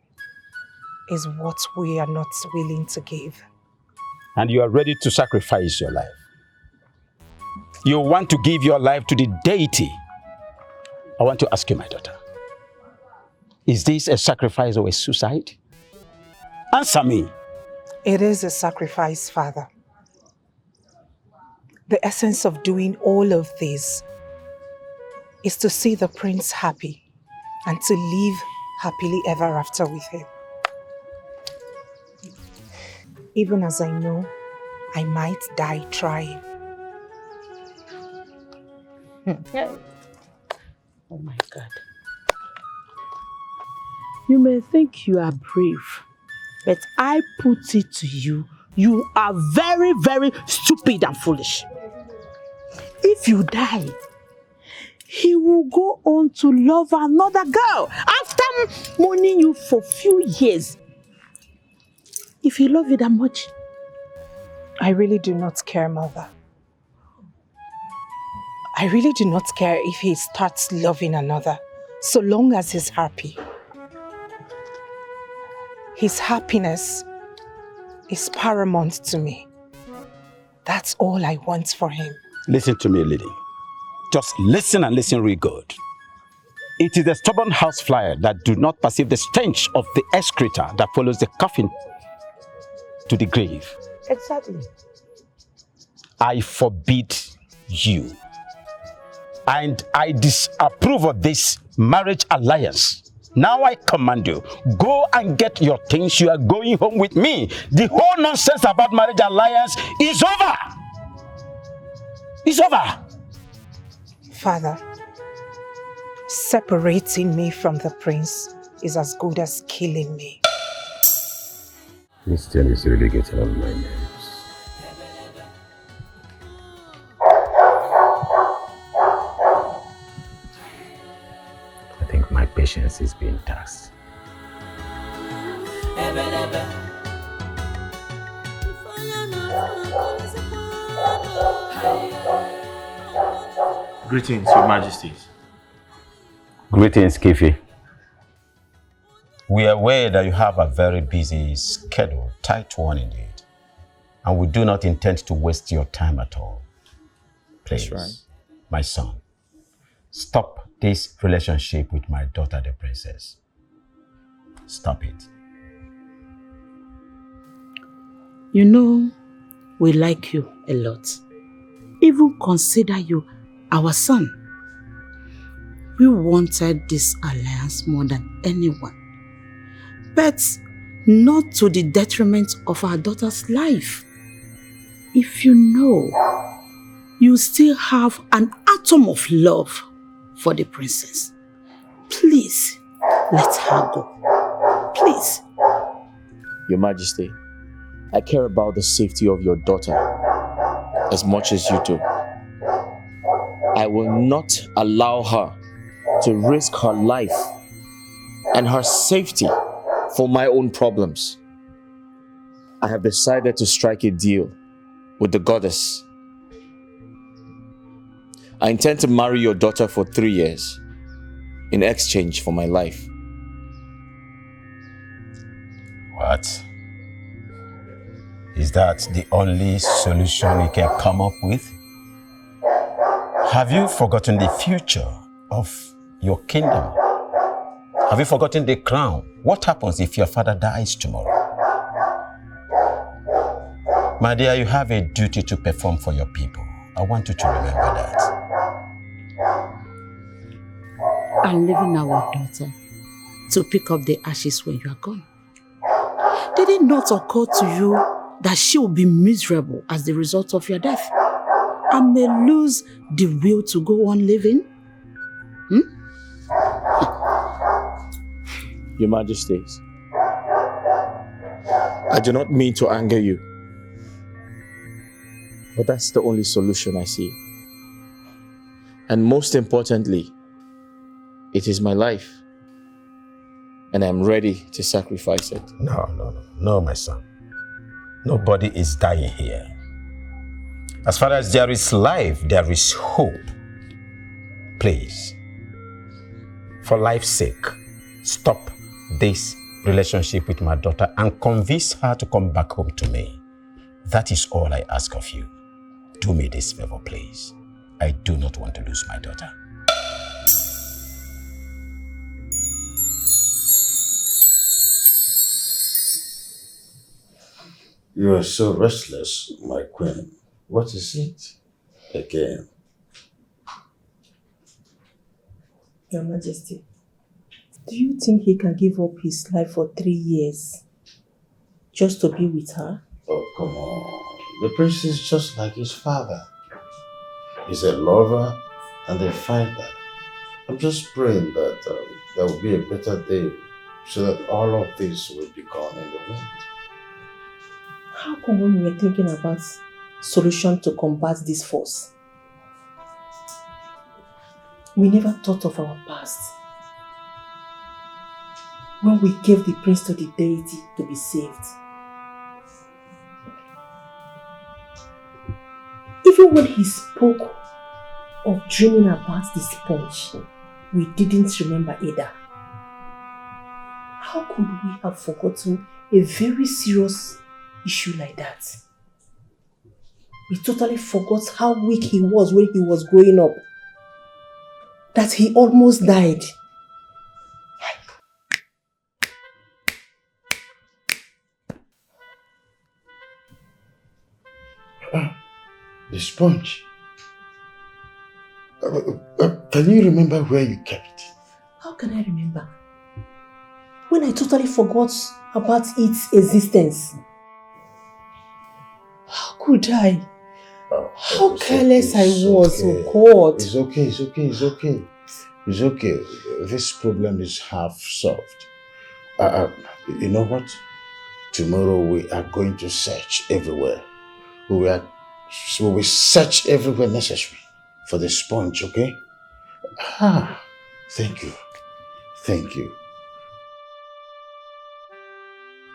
is what we are not willing to give. And you are ready to sacrifice your life. You want to give your life to the deity. I want to ask you, my daughter, is this a sacrifice or a suicide? Answer me. It is a sacrifice, Father. The essence of doing all of this is to see the prince happy and to live happily ever after with him. Even as I know I might die trying. Oh my God. You may think you are brave, but I put it to you, you are very, very stupid and foolish. if you die, he will go on to love another girl after mourning you for few years. If he loves you that much. I really do not care, Mother. I really do not care if he starts loving another, so long as he's happy. His happiness is paramount to me. That's all I want for him. Listen to me, lady. Just listen and listen real good. It is the stubborn housefly that do not perceive the stench of the excreta that follows the coffin to the grave. Exactly. I forbid you. And I disapprove of this marriage alliance. Now I command you, go and get your things. You are going home with me. The whole nonsense about marriage alliance is over. It's over. Father, separating me from the prince is as good as killing me. This thing is really getting on my nerves. I think my patience is being taxed. Greetings, Your Majesties. Greetings, Kifi. We are aware that you have a very busy schedule, tight one indeed. And we do not intend to waste your time at all. Please, That's right. my son, stop this relationship with my daughter, the princess. Stop it. You know, we like you a lot. Even consider you our son. We wanted this alliance more than anyone. But not to the detriment of our daughter's life. If you know, you still have an atom of love for the princess. Please, let her go. Please. Your Majesty, I care about the safety of your daughter as much as you do. I will not allow her to risk her life and her safety for my own problems. I have decided to strike a deal with the goddess. I intend to marry your daughter for 3 years in exchange for my life. What? Is that the only solution you can come up with? Have you forgotten the future of your kingdom? Have you forgotten the crown? What happens if your father dies tomorrow? My dear, you have a duty to perform for your people. I want you to remember that. I'm leaving our daughter to pick up the ashes when you are gone. Did it not occur to you that she will be miserable as the result of your death and may lose the will to go on living? Your Majesties, I do not mean to anger you, but that's the only solution I see. And most importantly, it is my life, and I'm ready to sacrifice it. No, my son. Nobody is dying here. As far as there is life, there is hope. Please, for life's sake, stop this relationship with my daughter and convince her to come back home to me. That is all I ask of you. Do me this favor, please. I do not want to lose my daughter. You are so restless, my queen. What is it again? Your Majesty, do you think he can give up his life for 3 years just to be with her? Oh, come on. The prince is just like his father. He's a lover and a fighter. I'm just praying that there will be a better day so that all of this will be gone in the wind. How come when we were thinking about solution to combat this force, we never thought of our past. When we gave the prince to the deity to be saved. Even when he spoke of dreaming about the sponge, we didn't remember either. How could we have forgotten a very serious issue like that? We totally forgot how weak he was when he was growing up. That he almost died. The sponge. Can you remember where you kept it? How can I remember? When I totally forgot about its existence. How could I? How careless I was, oh God. It's okay. It's okay. This problem is half solved. You know what? Tomorrow we are going to search everywhere. We will search everywhere necessary for the sponge, okay? Thank you. Thank you.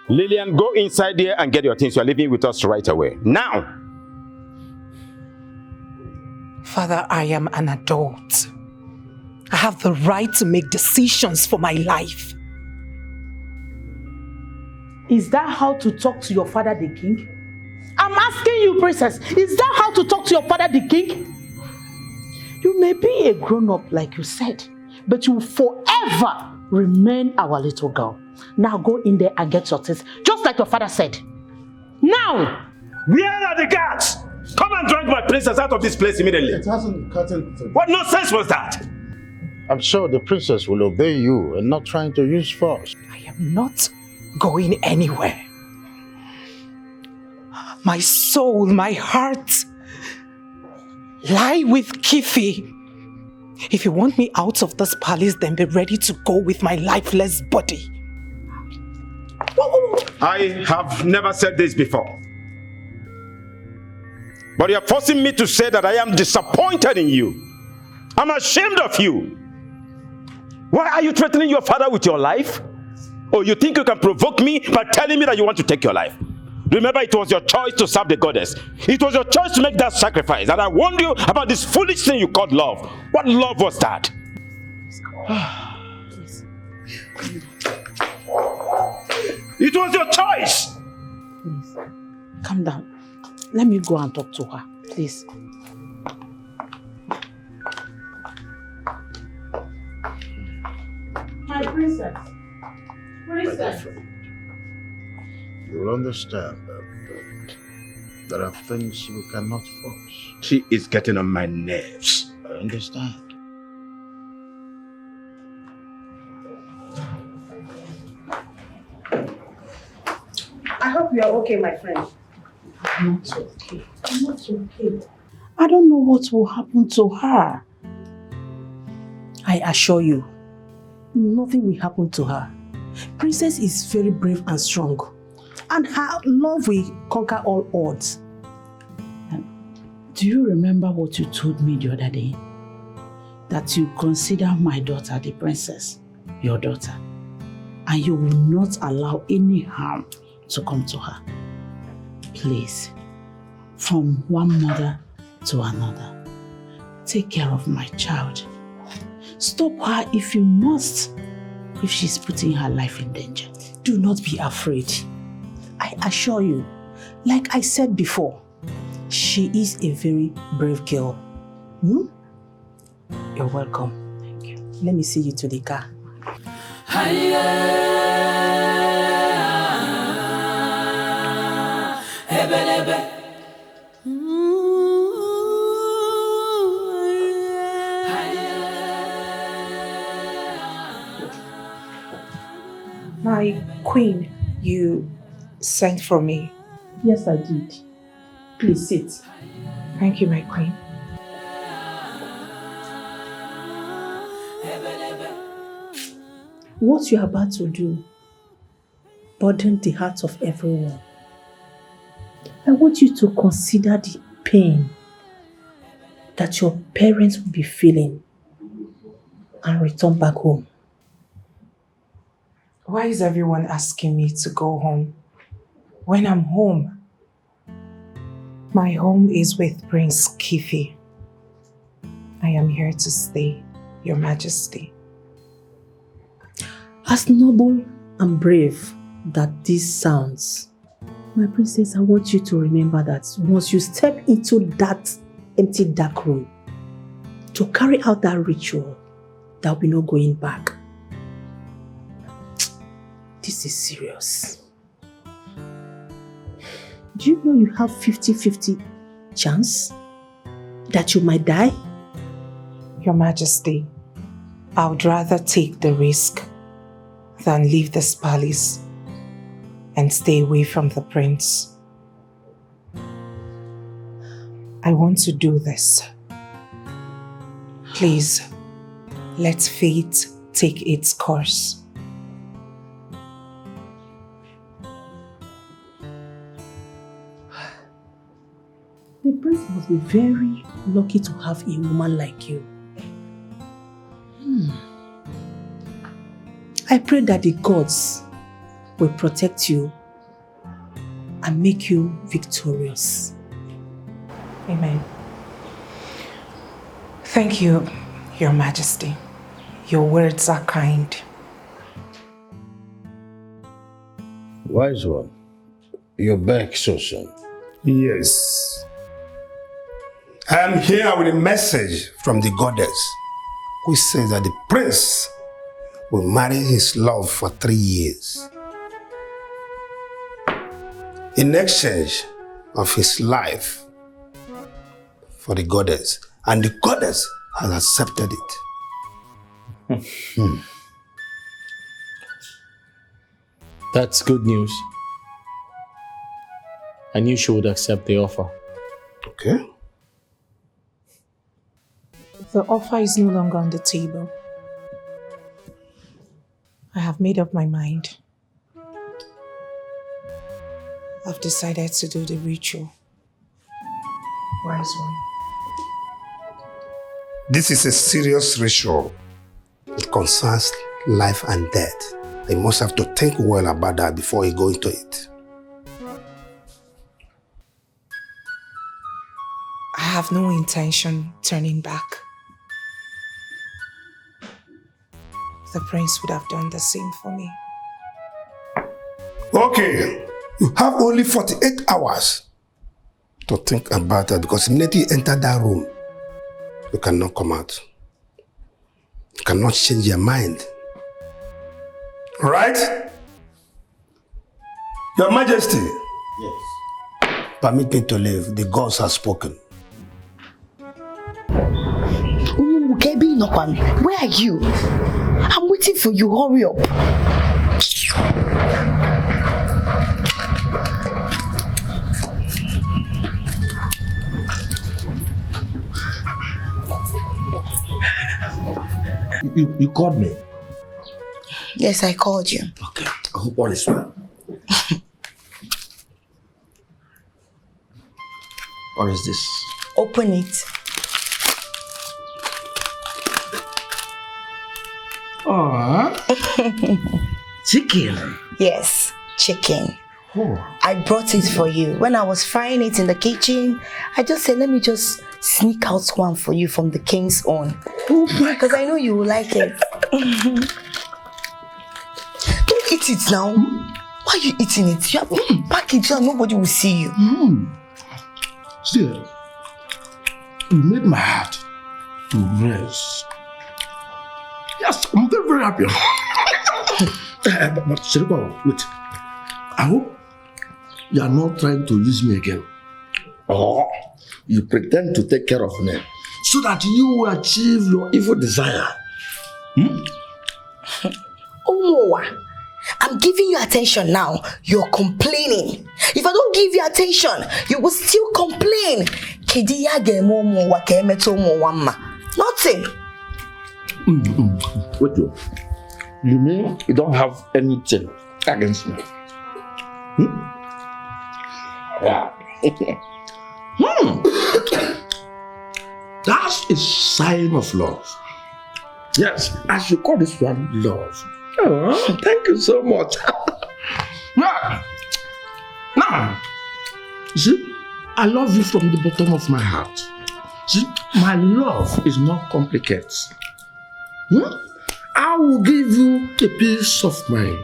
Lillian, go inside there and get your things. You are leaving with us right away. Now! Father, I am an adult. I have the right to make decisions for my life. Is that how to talk to your father, the king? I'm asking you, princess, is that how to talk to your father, the king? You may be a grown-up, like you said, but you will forever remain our little girl. Now go in there and get your things, just like your father said. Now! Where are the guards? Come and drag my princess out of this place immediately. It hasn't gotten to... What nonsense was that? I'm sure the princess will obey you and not trying to use force. I am not going anywhere. My soul, my heart lie with Kifi. If you want me out of this palace, then be ready to go with my lifeless body. I have never said this before. But you are forcing me to say that I am disappointed in you. I'm ashamed of you. Why are you threatening your father with your life? Oh, you think you can provoke me by telling me that you want to take your life? Remember, it was your choice to serve the goddess. It was your choice to make that sacrifice. And I warned you about this foolish thing you called love. What love was that? It was your choice. Please, calm down. Let me go and talk to her, please. My princess. Princess. You will understand that there are things we cannot force. She is getting on my nerves. I understand. I hope you are okay, my friend. I'm not okay. I'm not okay. I don't know what will happen to her. I assure you, nothing will happen to her. Princess is very brave and strong. And her love will conquer all odds. Do you remember what you told me the other day? That you consider my daughter, the princess, your daughter. And you will not allow any harm to come to her. Please, from one mother to another, take care of my child. Stop her if you must, if she's putting her life in danger. Do not be afraid. I assure you, like I said before, she is a very brave girl. Hmm? You're welcome. Thank you. Let me see you to the car. My queen, you sent for me. Yes, I did. Please sit. Thank you, my queen. What you're about to do burdened the hearts of everyone. I want you to consider the pain that your parents will be feeling and return back home. Why is everyone asking me to go home when I'm home? My home is with Prince Kifi. I am here to stay, Your Majesty. As noble and brave that this sounds, my princess, I want you to remember that once you step into that empty dark room to carry out that ritual, there will be no going back. This is serious. Do you know you have 50-50 chance that you might die? Your Majesty, I would rather take the risk than leave this palace and stay away from the prince. I want to do this. Please, let fate take its course. The prince must be very lucky to have a woman like you. I pray that the gods will protect you and make you victorious. Amen. Thank you, Your Majesty. Your words are kind. Wise one, you're back so soon. Yes. I am here with a message from the goddess, which says that the prince will marry his love for 3 years in exchange of his life for the goddess, and the goddess has accepted it. That's good news. I knew she would accept the offer. Okay. The offer is no longer on the table. I have made up my mind. I've decided to do the ritual. Wise one. This is a serious ritual. It concerns life and death. You must have to think well about that before you go into it. I have no intention turning back. The prince would have done the same for me. Okay, you have only 48 hours to think about that, because immediately you enter that room, you cannot come out. You cannot change your mind. Right? Your Majesty. Yes. Permit me to leave. The gods have spoken. Where are you? I'm waiting for you. Hurry up. You called me? Yes, I called you. Okay. I hope all is well. What is this? Open it. Chicken. Yes, chicken. Oh. I brought it for you. When I was frying it in the kitchen, I just said, let me just sneak out one for you from the king's own. Because I know you will like it. Don't eat it now. Why are you eating it? You have to pack it so nobody will see you. Still, you made my heart to rest. Yes, I'm very, very happy. But Shiriko, wait. I hope you are not trying to use me again. Or you pretend to take care of me so that you will achieve your evil desire. Omowa, I'm giving you attention now. You're complaining. If I don't give you attention, you will still complain. Nothing. Wait, you mean you don't have anything against me? Yeah. That's a sign of love. Yes, I should call this one love. Oh, thank you so much. Now, see, I love you from the bottom of my heart. See, my love is not complicated. I will give you a peace of mind.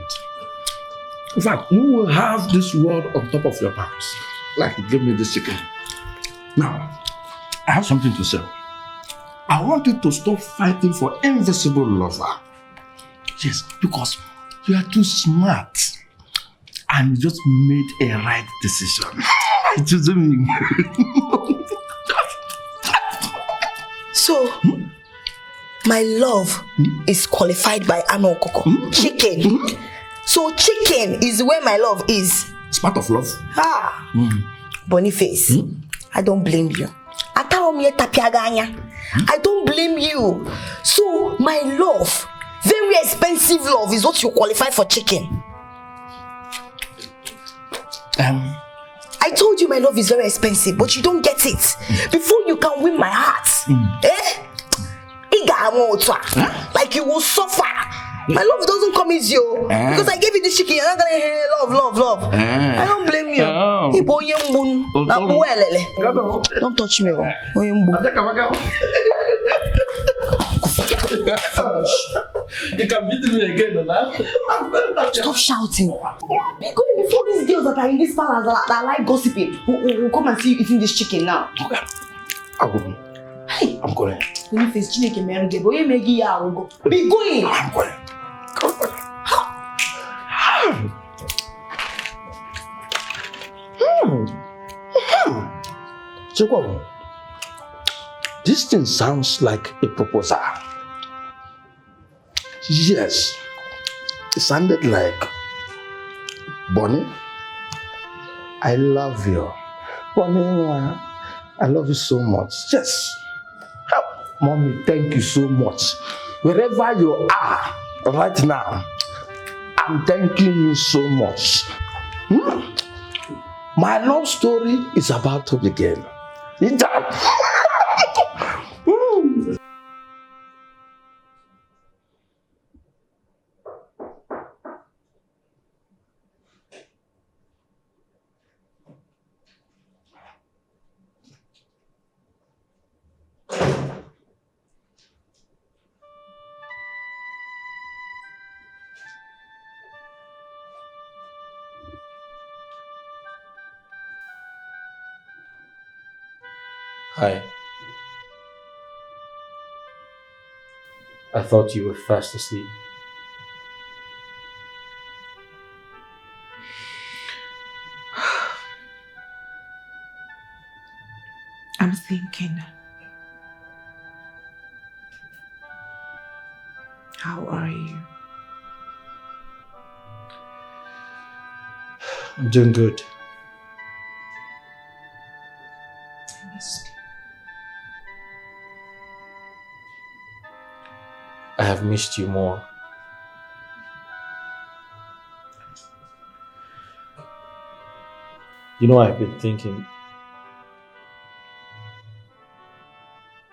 In fact, you will have this world on top of your mouth. Like you give me this chicken. Now, I have something to say. I want you to stop fighting for invisible lover. Yes, because you are too smart. And you just made a right decision. Choose me. So, my love is qualified by Ano Koko. Chicken. So chicken is where my love is. It's part of love. Boniface, I don't blame you. I don't blame you. So my love, very expensive love, is what you qualify for chicken. I told you my love is very expensive, but you don't get it. Before you can win my heart, like you will suffer. My love doesn't come easy, because I gave you this chicken. You're not gonna hear love. I don't blame you. Don't touch me. You can beat me again, Stop shouting. Be going before these girls that are in this palace that like gossiping who come and see you eating this chicken now. Okay. I'll go. Hey, I'm going. Be going. I'm going. So, this thing sounds like a proposal. Yes, it sounded like, Bonnie, I love you. Bonnie, I love you so much. Yes. Mommy, thank you so much. Wherever you are right now, I'm thanking you so much. My love story is about to begin. Hi. I thought you were fast asleep. I'm thinking. How are you? I'm doing good. I missed you. I have missed you more. You know, I've been thinking,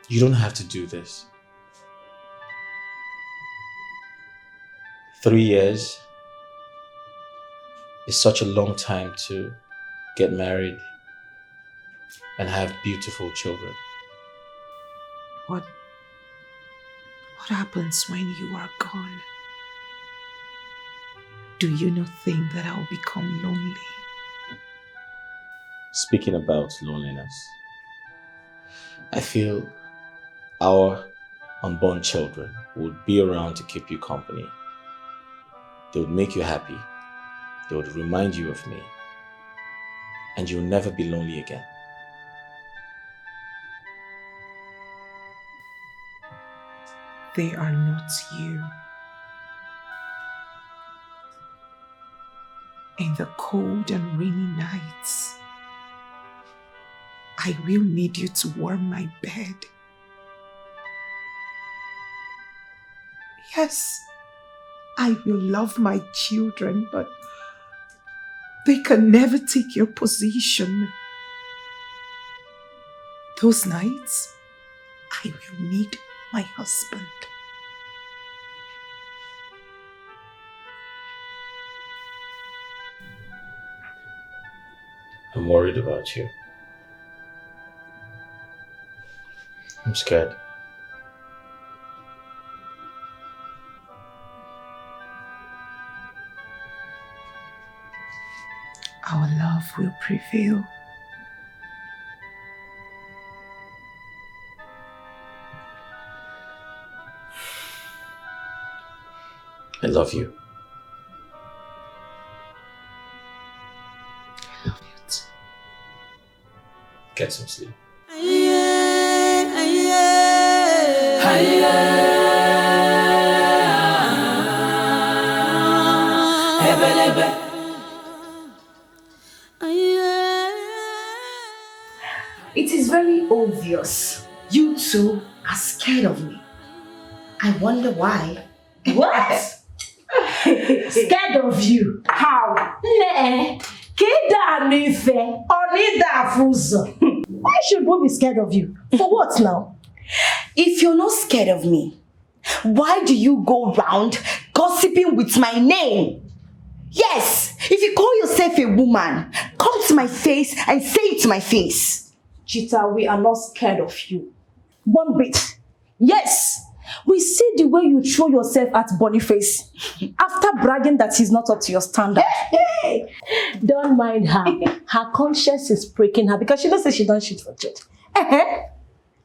you don't have to do this. 3 years is such a long time to get married and have beautiful children. What happens when you are gone? Do you not think that I'll become lonely? Speaking about loneliness, I feel our unborn children would be around to keep you company. They would make you happy. They would remind you of me. And you'll never be lonely again. They are not you. In the cold and rainy nights, I will need you to warm my bed. Yes, I will love my children, but they can never take your position. Those nights, I will need my husband. I'm worried about you. I'm scared. Our love will prevail. I love you. I love you too. Get some sleep. It is very obvious you two are scared of me. I wonder why. What? Scared of you? How? Why should we be scared of you? For what now? If you're not scared of me, why do you go round gossiping with my name? Yes, if you call yourself a woman, come to my face and say it to my face. Chita, we are not scared of you. One bit. Yes. We see the way you throw yourself at Boniface after bragging that he's not up to your standard. Don't mind her. Her conscience is breaking her because she knows that she don't shoot for church. I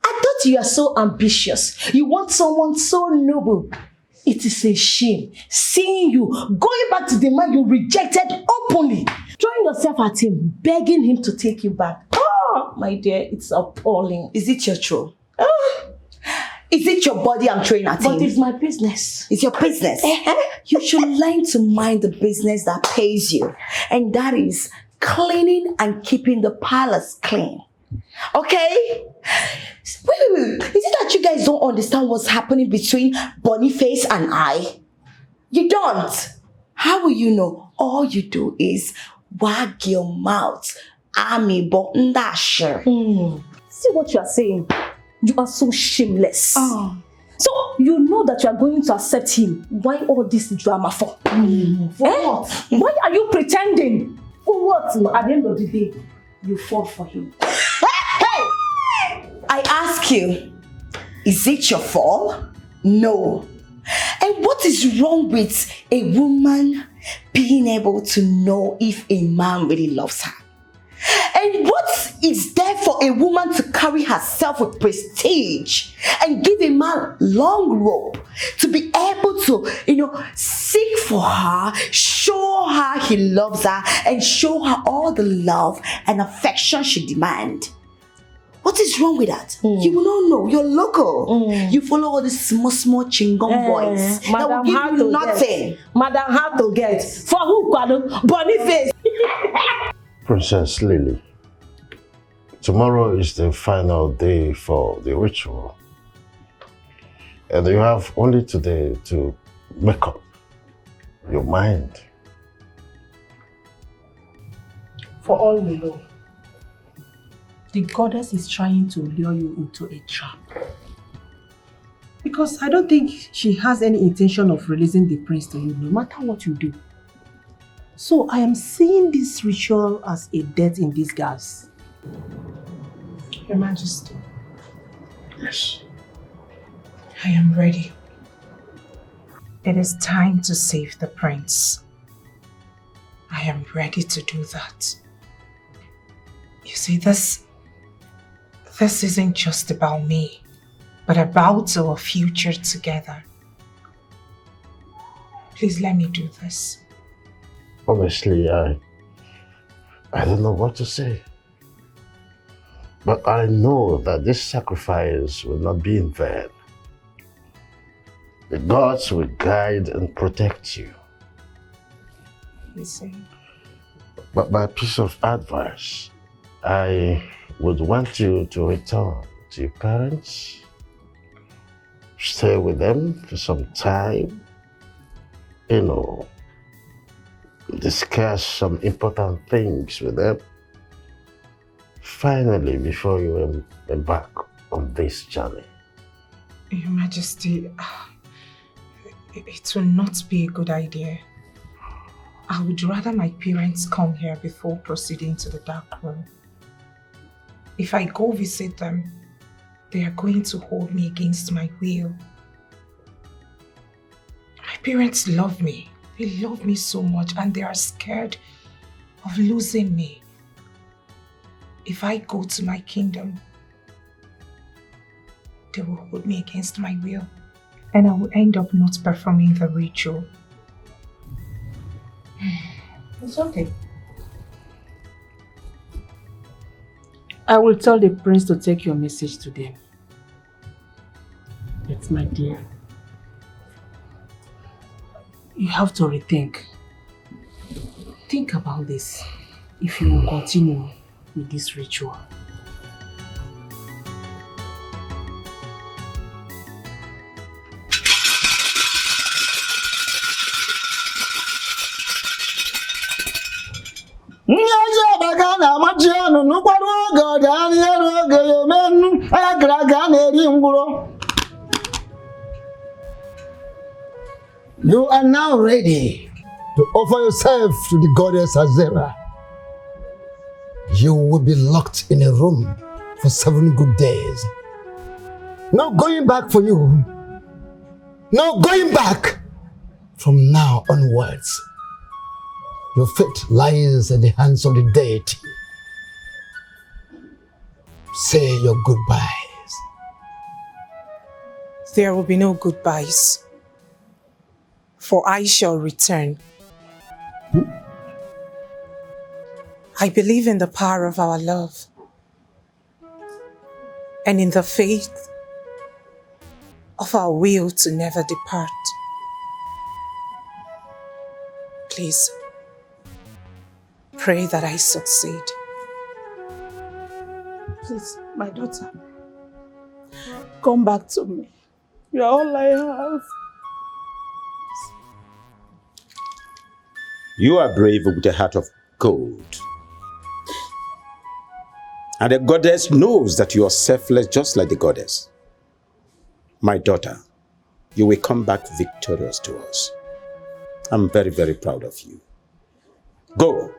thought you are so ambitious. You want someone so noble. It is a shame seeing you going back to the man you rejected openly, throwing yourself at him, begging him to take you back. Oh, my dear, it's appalling. Is it your true? Is it your body I'm throwing at him? But it's my business. It's your business. You should learn to mind the business that pays you. And that is cleaning and keeping the palace clean. Okay? Wait. Is it that you guys don't understand what's happening between Boniface and I? You don't. How will you know? All you do is wag your mouth. See what you are saying? You are so shameless. So you know that you are going to accept him. Why all this drama for? For what? Why are you pretending? For what? At the end of the day, you fall for him. I ask you, is it your fault? No. And what is wrong with a woman being able to know if a man really loves her? And what is there for a woman to carry herself with prestige and give a man long rope to be able to, seek for her, show her he loves her, and show her all the love and affection she demands? What is wrong with that? You will not know. You're local. You follow all these small chingom boys that will give you nothing. Madam, how to get? For who, Kwado? Boniface. Princess Lily, tomorrow is the final day for the ritual. And you have only today to make up your mind. For all we know, the goddess is trying to lure you into a trap. Because I don't think she has any intention of releasing the prince to you, no matter what you do. So I am seeing this ritual as a death in disguise. Your Majesty. Yes. I am ready. It is time to save the prince. I am ready to do that. You see, this isn't just about me, but about our future together. Please let me do this. Honestly, I don't know what to say. But I know that this sacrifice will not be in vain. The gods will guide and protect you. Listen. But my piece of advice, I would want you to return to your parents, stay with them for some time, discuss some important things with them. Finally, before you embark on this journey. Your Majesty, it will not be a good idea. I would rather my parents come here before proceeding to the dark room. If I go visit them, they are going to hold me against my will. My parents love me. They love me so much and they are scared of losing me. If I go to my kingdom, they will hold me against my will and I will end up not performing the ritual. It's okay. I will tell the prince to take your message to them. Yes, my dear. You have to rethink. Think about this if you will continue with this ritual. You are now ready to offer yourself to the goddess Azera. You will be locked in a room for 7 good days. No going back for you. No going back from now onwards. Your fate lies in the hands of the deity. Say your goodbyes. There will be no goodbyes, for I shall return. I believe in the power of our love and in the faith of our will to never depart. Please, pray that I succeed. Please, my daughter, come back to me. You are all I have. You are brave with a heart of gold. And the goddess knows that you are selfless just like the goddess. My daughter, you will come back victorious to us. I'm very, very proud of you. Go.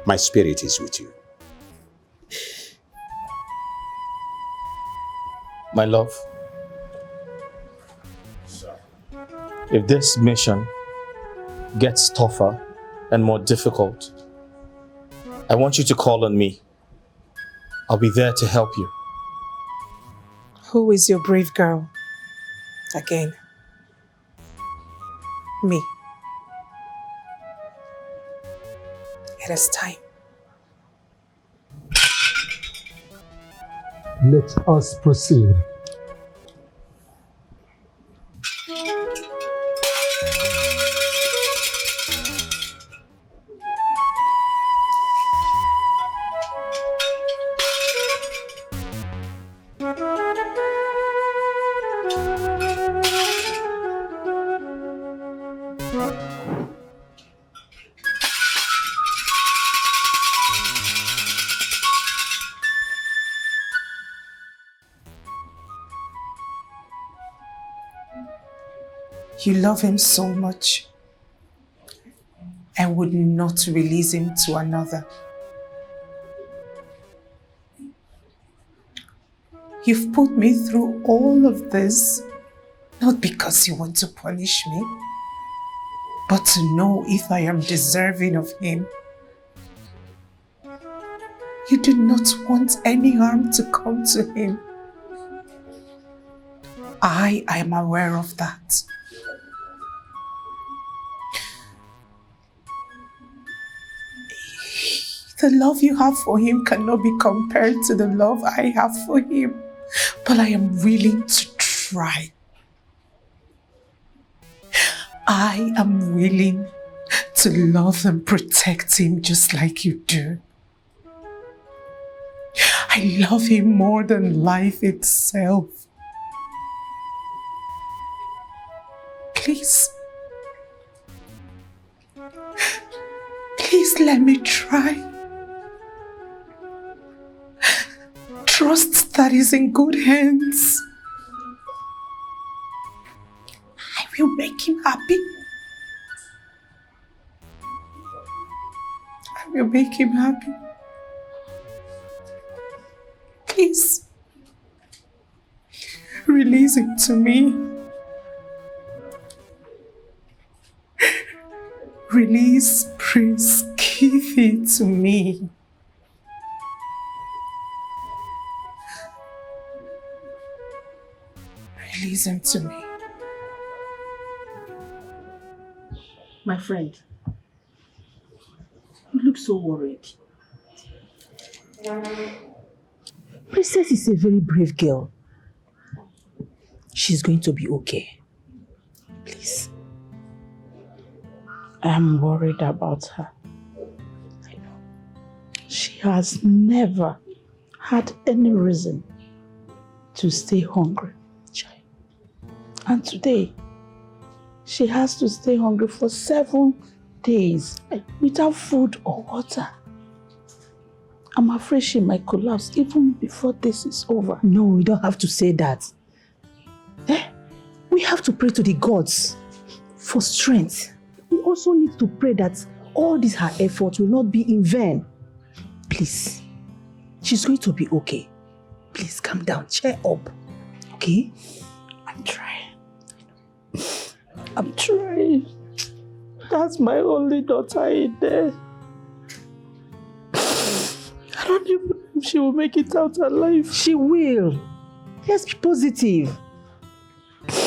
My spirit is with you. My love, if this mission gets tougher and more difficult, I want you to call on me. I'll be there to help you. Who is your brave girl? Again. Me. It is time. Let us proceed. You love him so much and would not release him to another. You've put me through all of this, not because you want to punish me, but to know if I am deserving of him. You do not want any harm to come to him. I am aware of that. The love you have for him cannot be compared to the love I have for him, but I am willing to try. I am willing to love and protect him just like you do. I love him more than life itself. Please let me try. Trust that is in good hands. I will make him happy. I will make him happy. Please, release him to me. Release Prince Kifi to me. Release him to me. My friend, you look so worried. Princess is a very brave girl. She's going to be okay. Please. I am worried about her. I know. She has never had any reason to stay hungry. And today, she has to stay hungry for 7 days without food or water. I'm afraid she might collapse even before this is over. No, you don't have to say that. We have to pray to the gods for strength. We also need to pray that all this her effort will not be in vain. Please, she's going to be okay. Please calm down, cheer up, okay? I'm trying. I'm trying. That's my only daughter in there. I don't even know if she will make it out alive. She will. Let's be positive.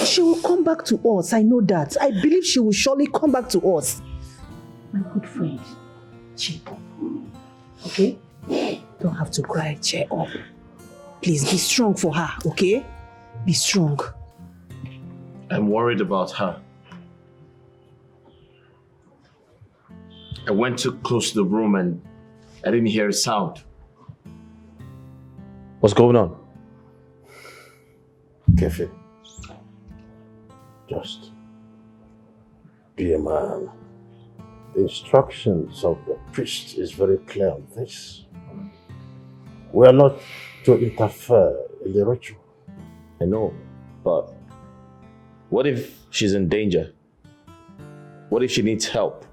She will come back to us, I know that. I believe she will surely come back to us. My good friend, cheer up. Okay? Don't have to cry, cheer up. Please be strong for her, okay? Be strong. I'm worried about her. I went too close to the room and I didn't hear a sound. What's going on? Kefi, just be a man. The instructions of the priest is very clear on this. We are not to interfere in the ritual. I know, but what if she's in danger? What if she needs help?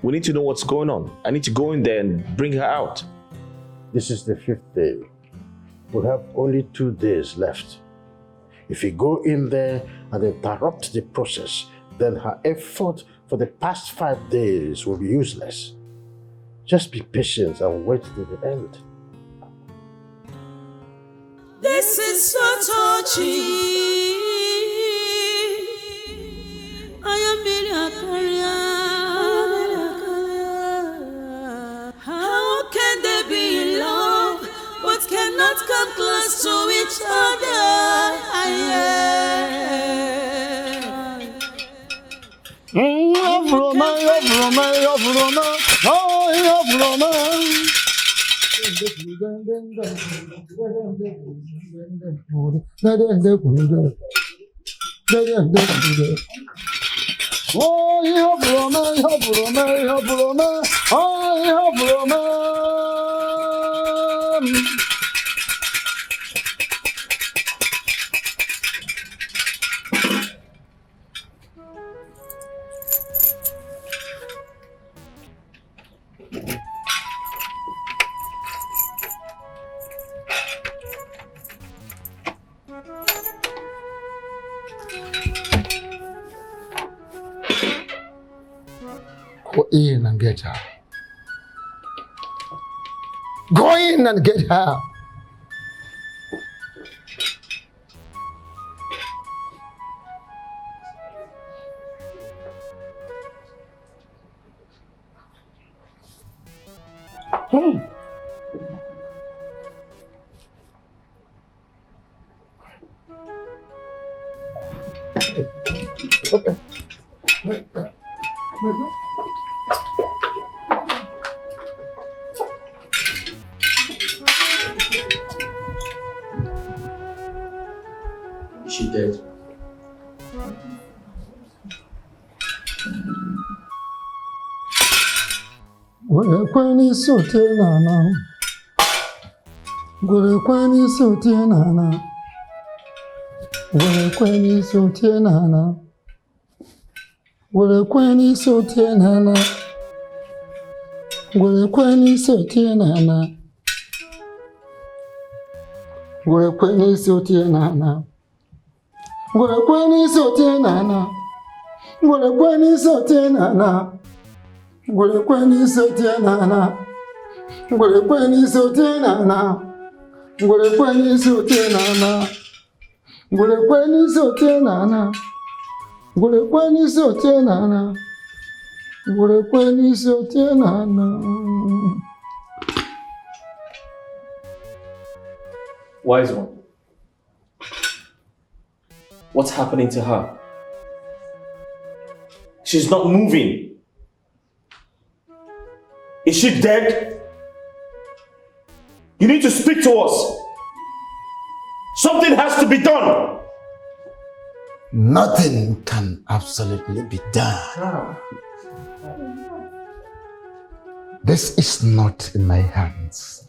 We need to know what's going on. I need to go in there and bring her out. This is the 5th day. We have only 2 days left. If we go in there and interrupt the process, then her effort for the past 5 days will be useless. Just be patient and wait till the end. This is so touchy. I am how can they be in love but cannot come close to each other? Go in and get her. Go in and get her. Is she dead? Kwani sote nana. Kwani sote nana. Kwani sote nana. Kwani sote nana. Gwekweni sotie nana. Gwekweni sotie nana. Gwekweni sotie nana. Gwekweni sotie nana. Gwekweni sotie nana. Gwekweni sotie nana. Gwekweni sotie nana. Gwekweni sotie nana. Gwekweni sotie nana. Gwekweni sotie nana. Wise one. What's happening to her? She's not moving. Is she dead? You need to speak to us. Something has to be done. Nothing can absolutely be done. This is not in my hands.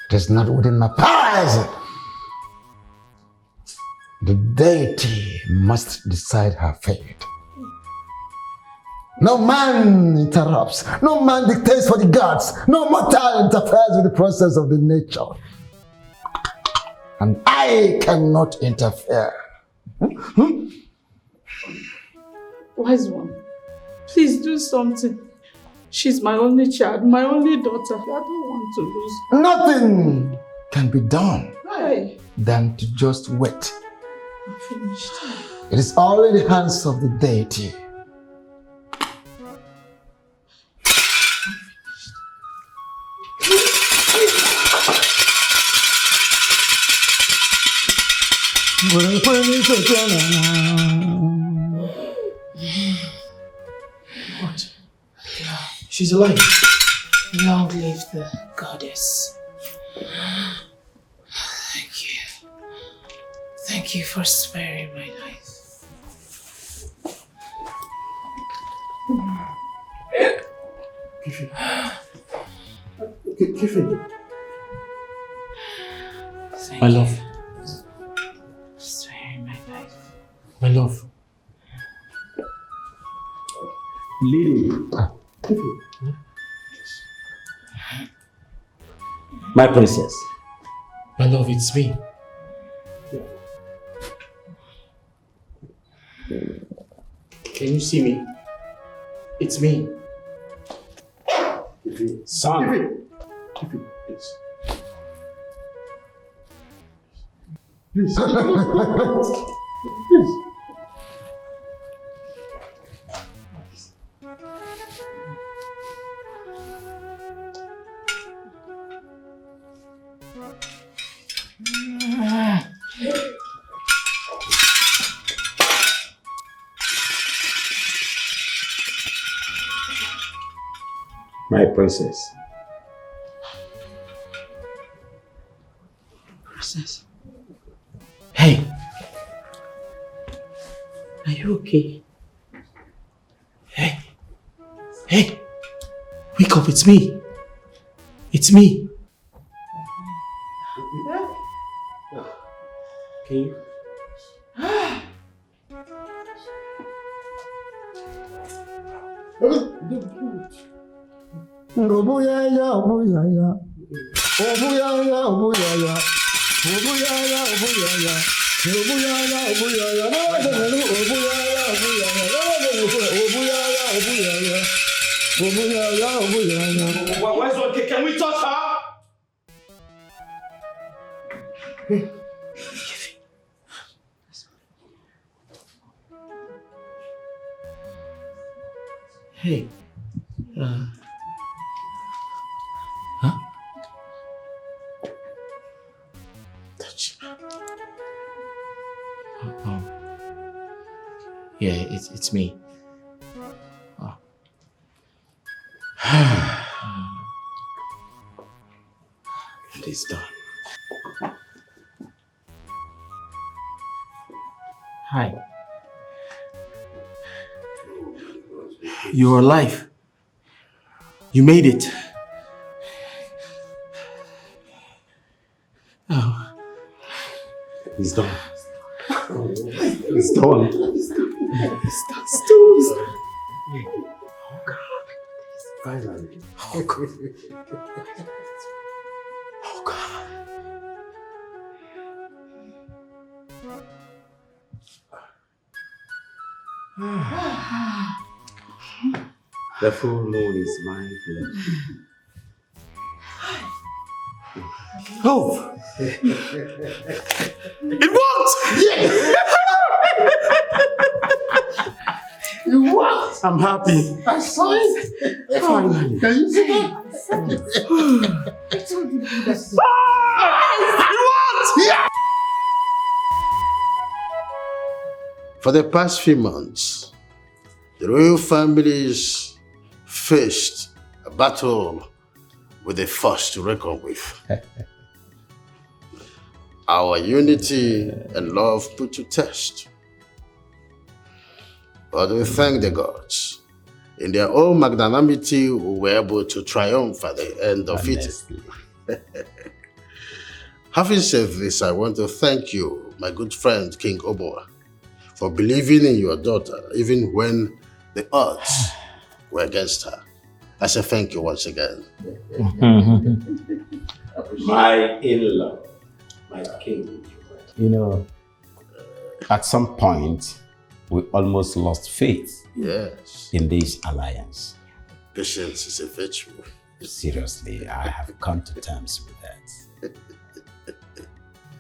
It is not within my powers. The deity must decide her fate. No man interrupts. No man dictates for the gods. No mortal interferes with the process of the nature. And I cannot interfere. Wise one, please do something. She's my only child, my only daughter. I don't want to lose her. Nothing can be done Why? than to just wait. I'm finished. It is all in the hands of the deity. What? She's alive. Long live the goddess. Thank you. Thank you for sparing my life. Kiffin. My love. Sparing my life. My love. Lady. My princess. My love, it's me. Can you see me? It's me. Son. Please. Please. Please. My princess. Princess. Hey. Are you okay? Hey. Hey. Wake up, it's me. It's me. Can you? Obuyaya, obuyaya. Obuyaya, obuyaya. Obuyaya, obuyaya. Obuyaya, obuyaya. Obuyaya, obuyaya. Obuyaya, obuyaya. Where's one? Can we touch her? Hey. Huh? Touch. Yeah, it's me. Oh. It is done. Hi. You're alive. You made it. Oh. It's done. It's done. Stop. Oh God. Finally. Oh God. The full moon is my blood. Oh! It worked! Yes! It worked! I'm happy. I saw it! Finally. Can you see that? It worked! Yeah! For the past few months, the royal families faced a battle with a force to reckon with. Our unity and love put to test. But we thank the gods. In their own magnanimity, we were able to triumph at the end of it. Having said this, I want to thank you, my good friend King Oboa, for believing in your daughter, even when the odds were against her. I say thank you once again. My in-law, my king. You know, at some point, we almost lost faith in this alliance. Patience is a virtue. Seriously, I have come to terms with that.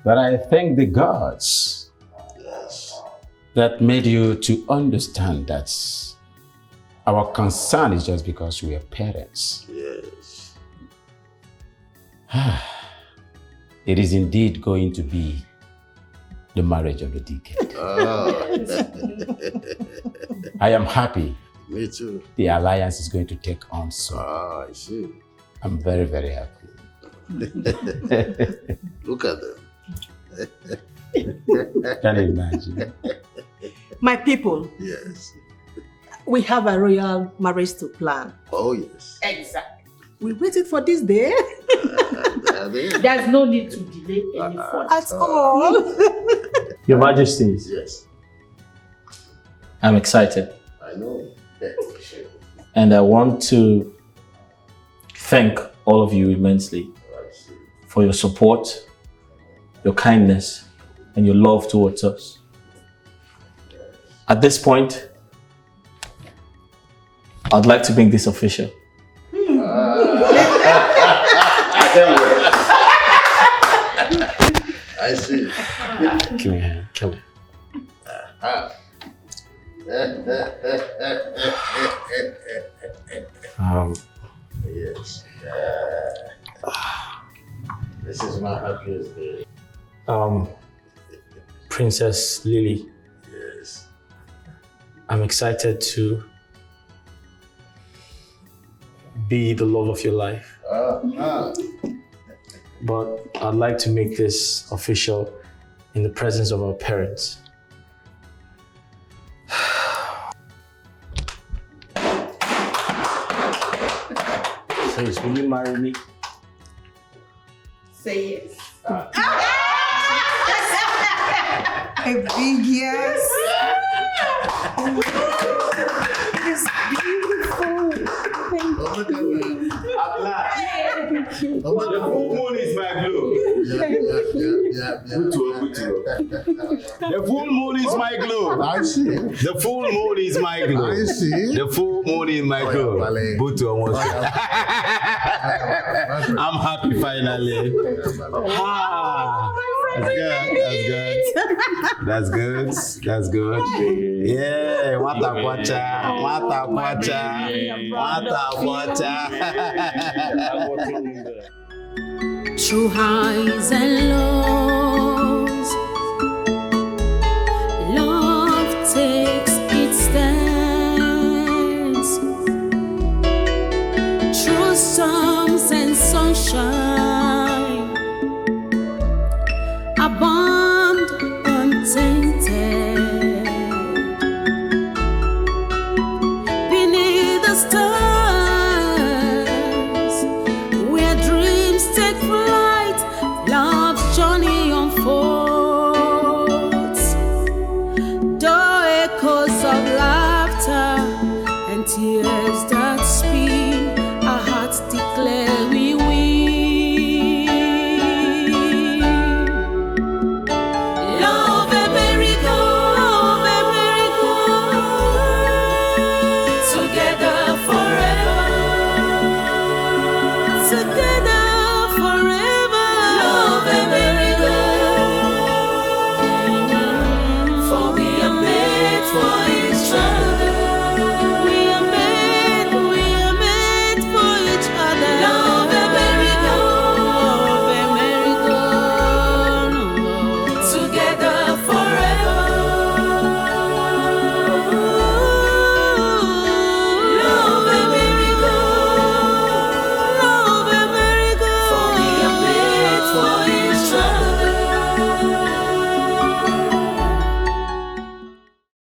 But I thank the gods that made you to understand that our concern is just because we are parents. Yes. It is indeed going to be the marriage of the decade. I am happy. Me too. The alliance is going to take on soon. I see. I'm very, very happy. Look at them. Can you imagine? My people. Yes. We have a royal marriage to plan. Oh, yes. Exactly. We waited for this day. There's no need to delay any further. At all. Your Majesties. Yes. I'm excited. I know. And I want to thank all of you immensely for your support, your kindness, and your love towards us. At this point, I'd like to make this official. I see. Come here, come here. Yes. This is my happiest day. Princess Lily. Yes. I'm excited to be the love of your life. But I'd like to make this official in the presence of our parents. Please, will you marry me? Say yes. A big yes. It's beautiful. Thank you. The full moon is my glow. The full moon is my glow. I see. The full moon is my glow. I see. The full moon is my glow. I'm happy finally. That's good. That's good. Yeah, what a quacha. Through highs and lows, love takes its stance. Through storms and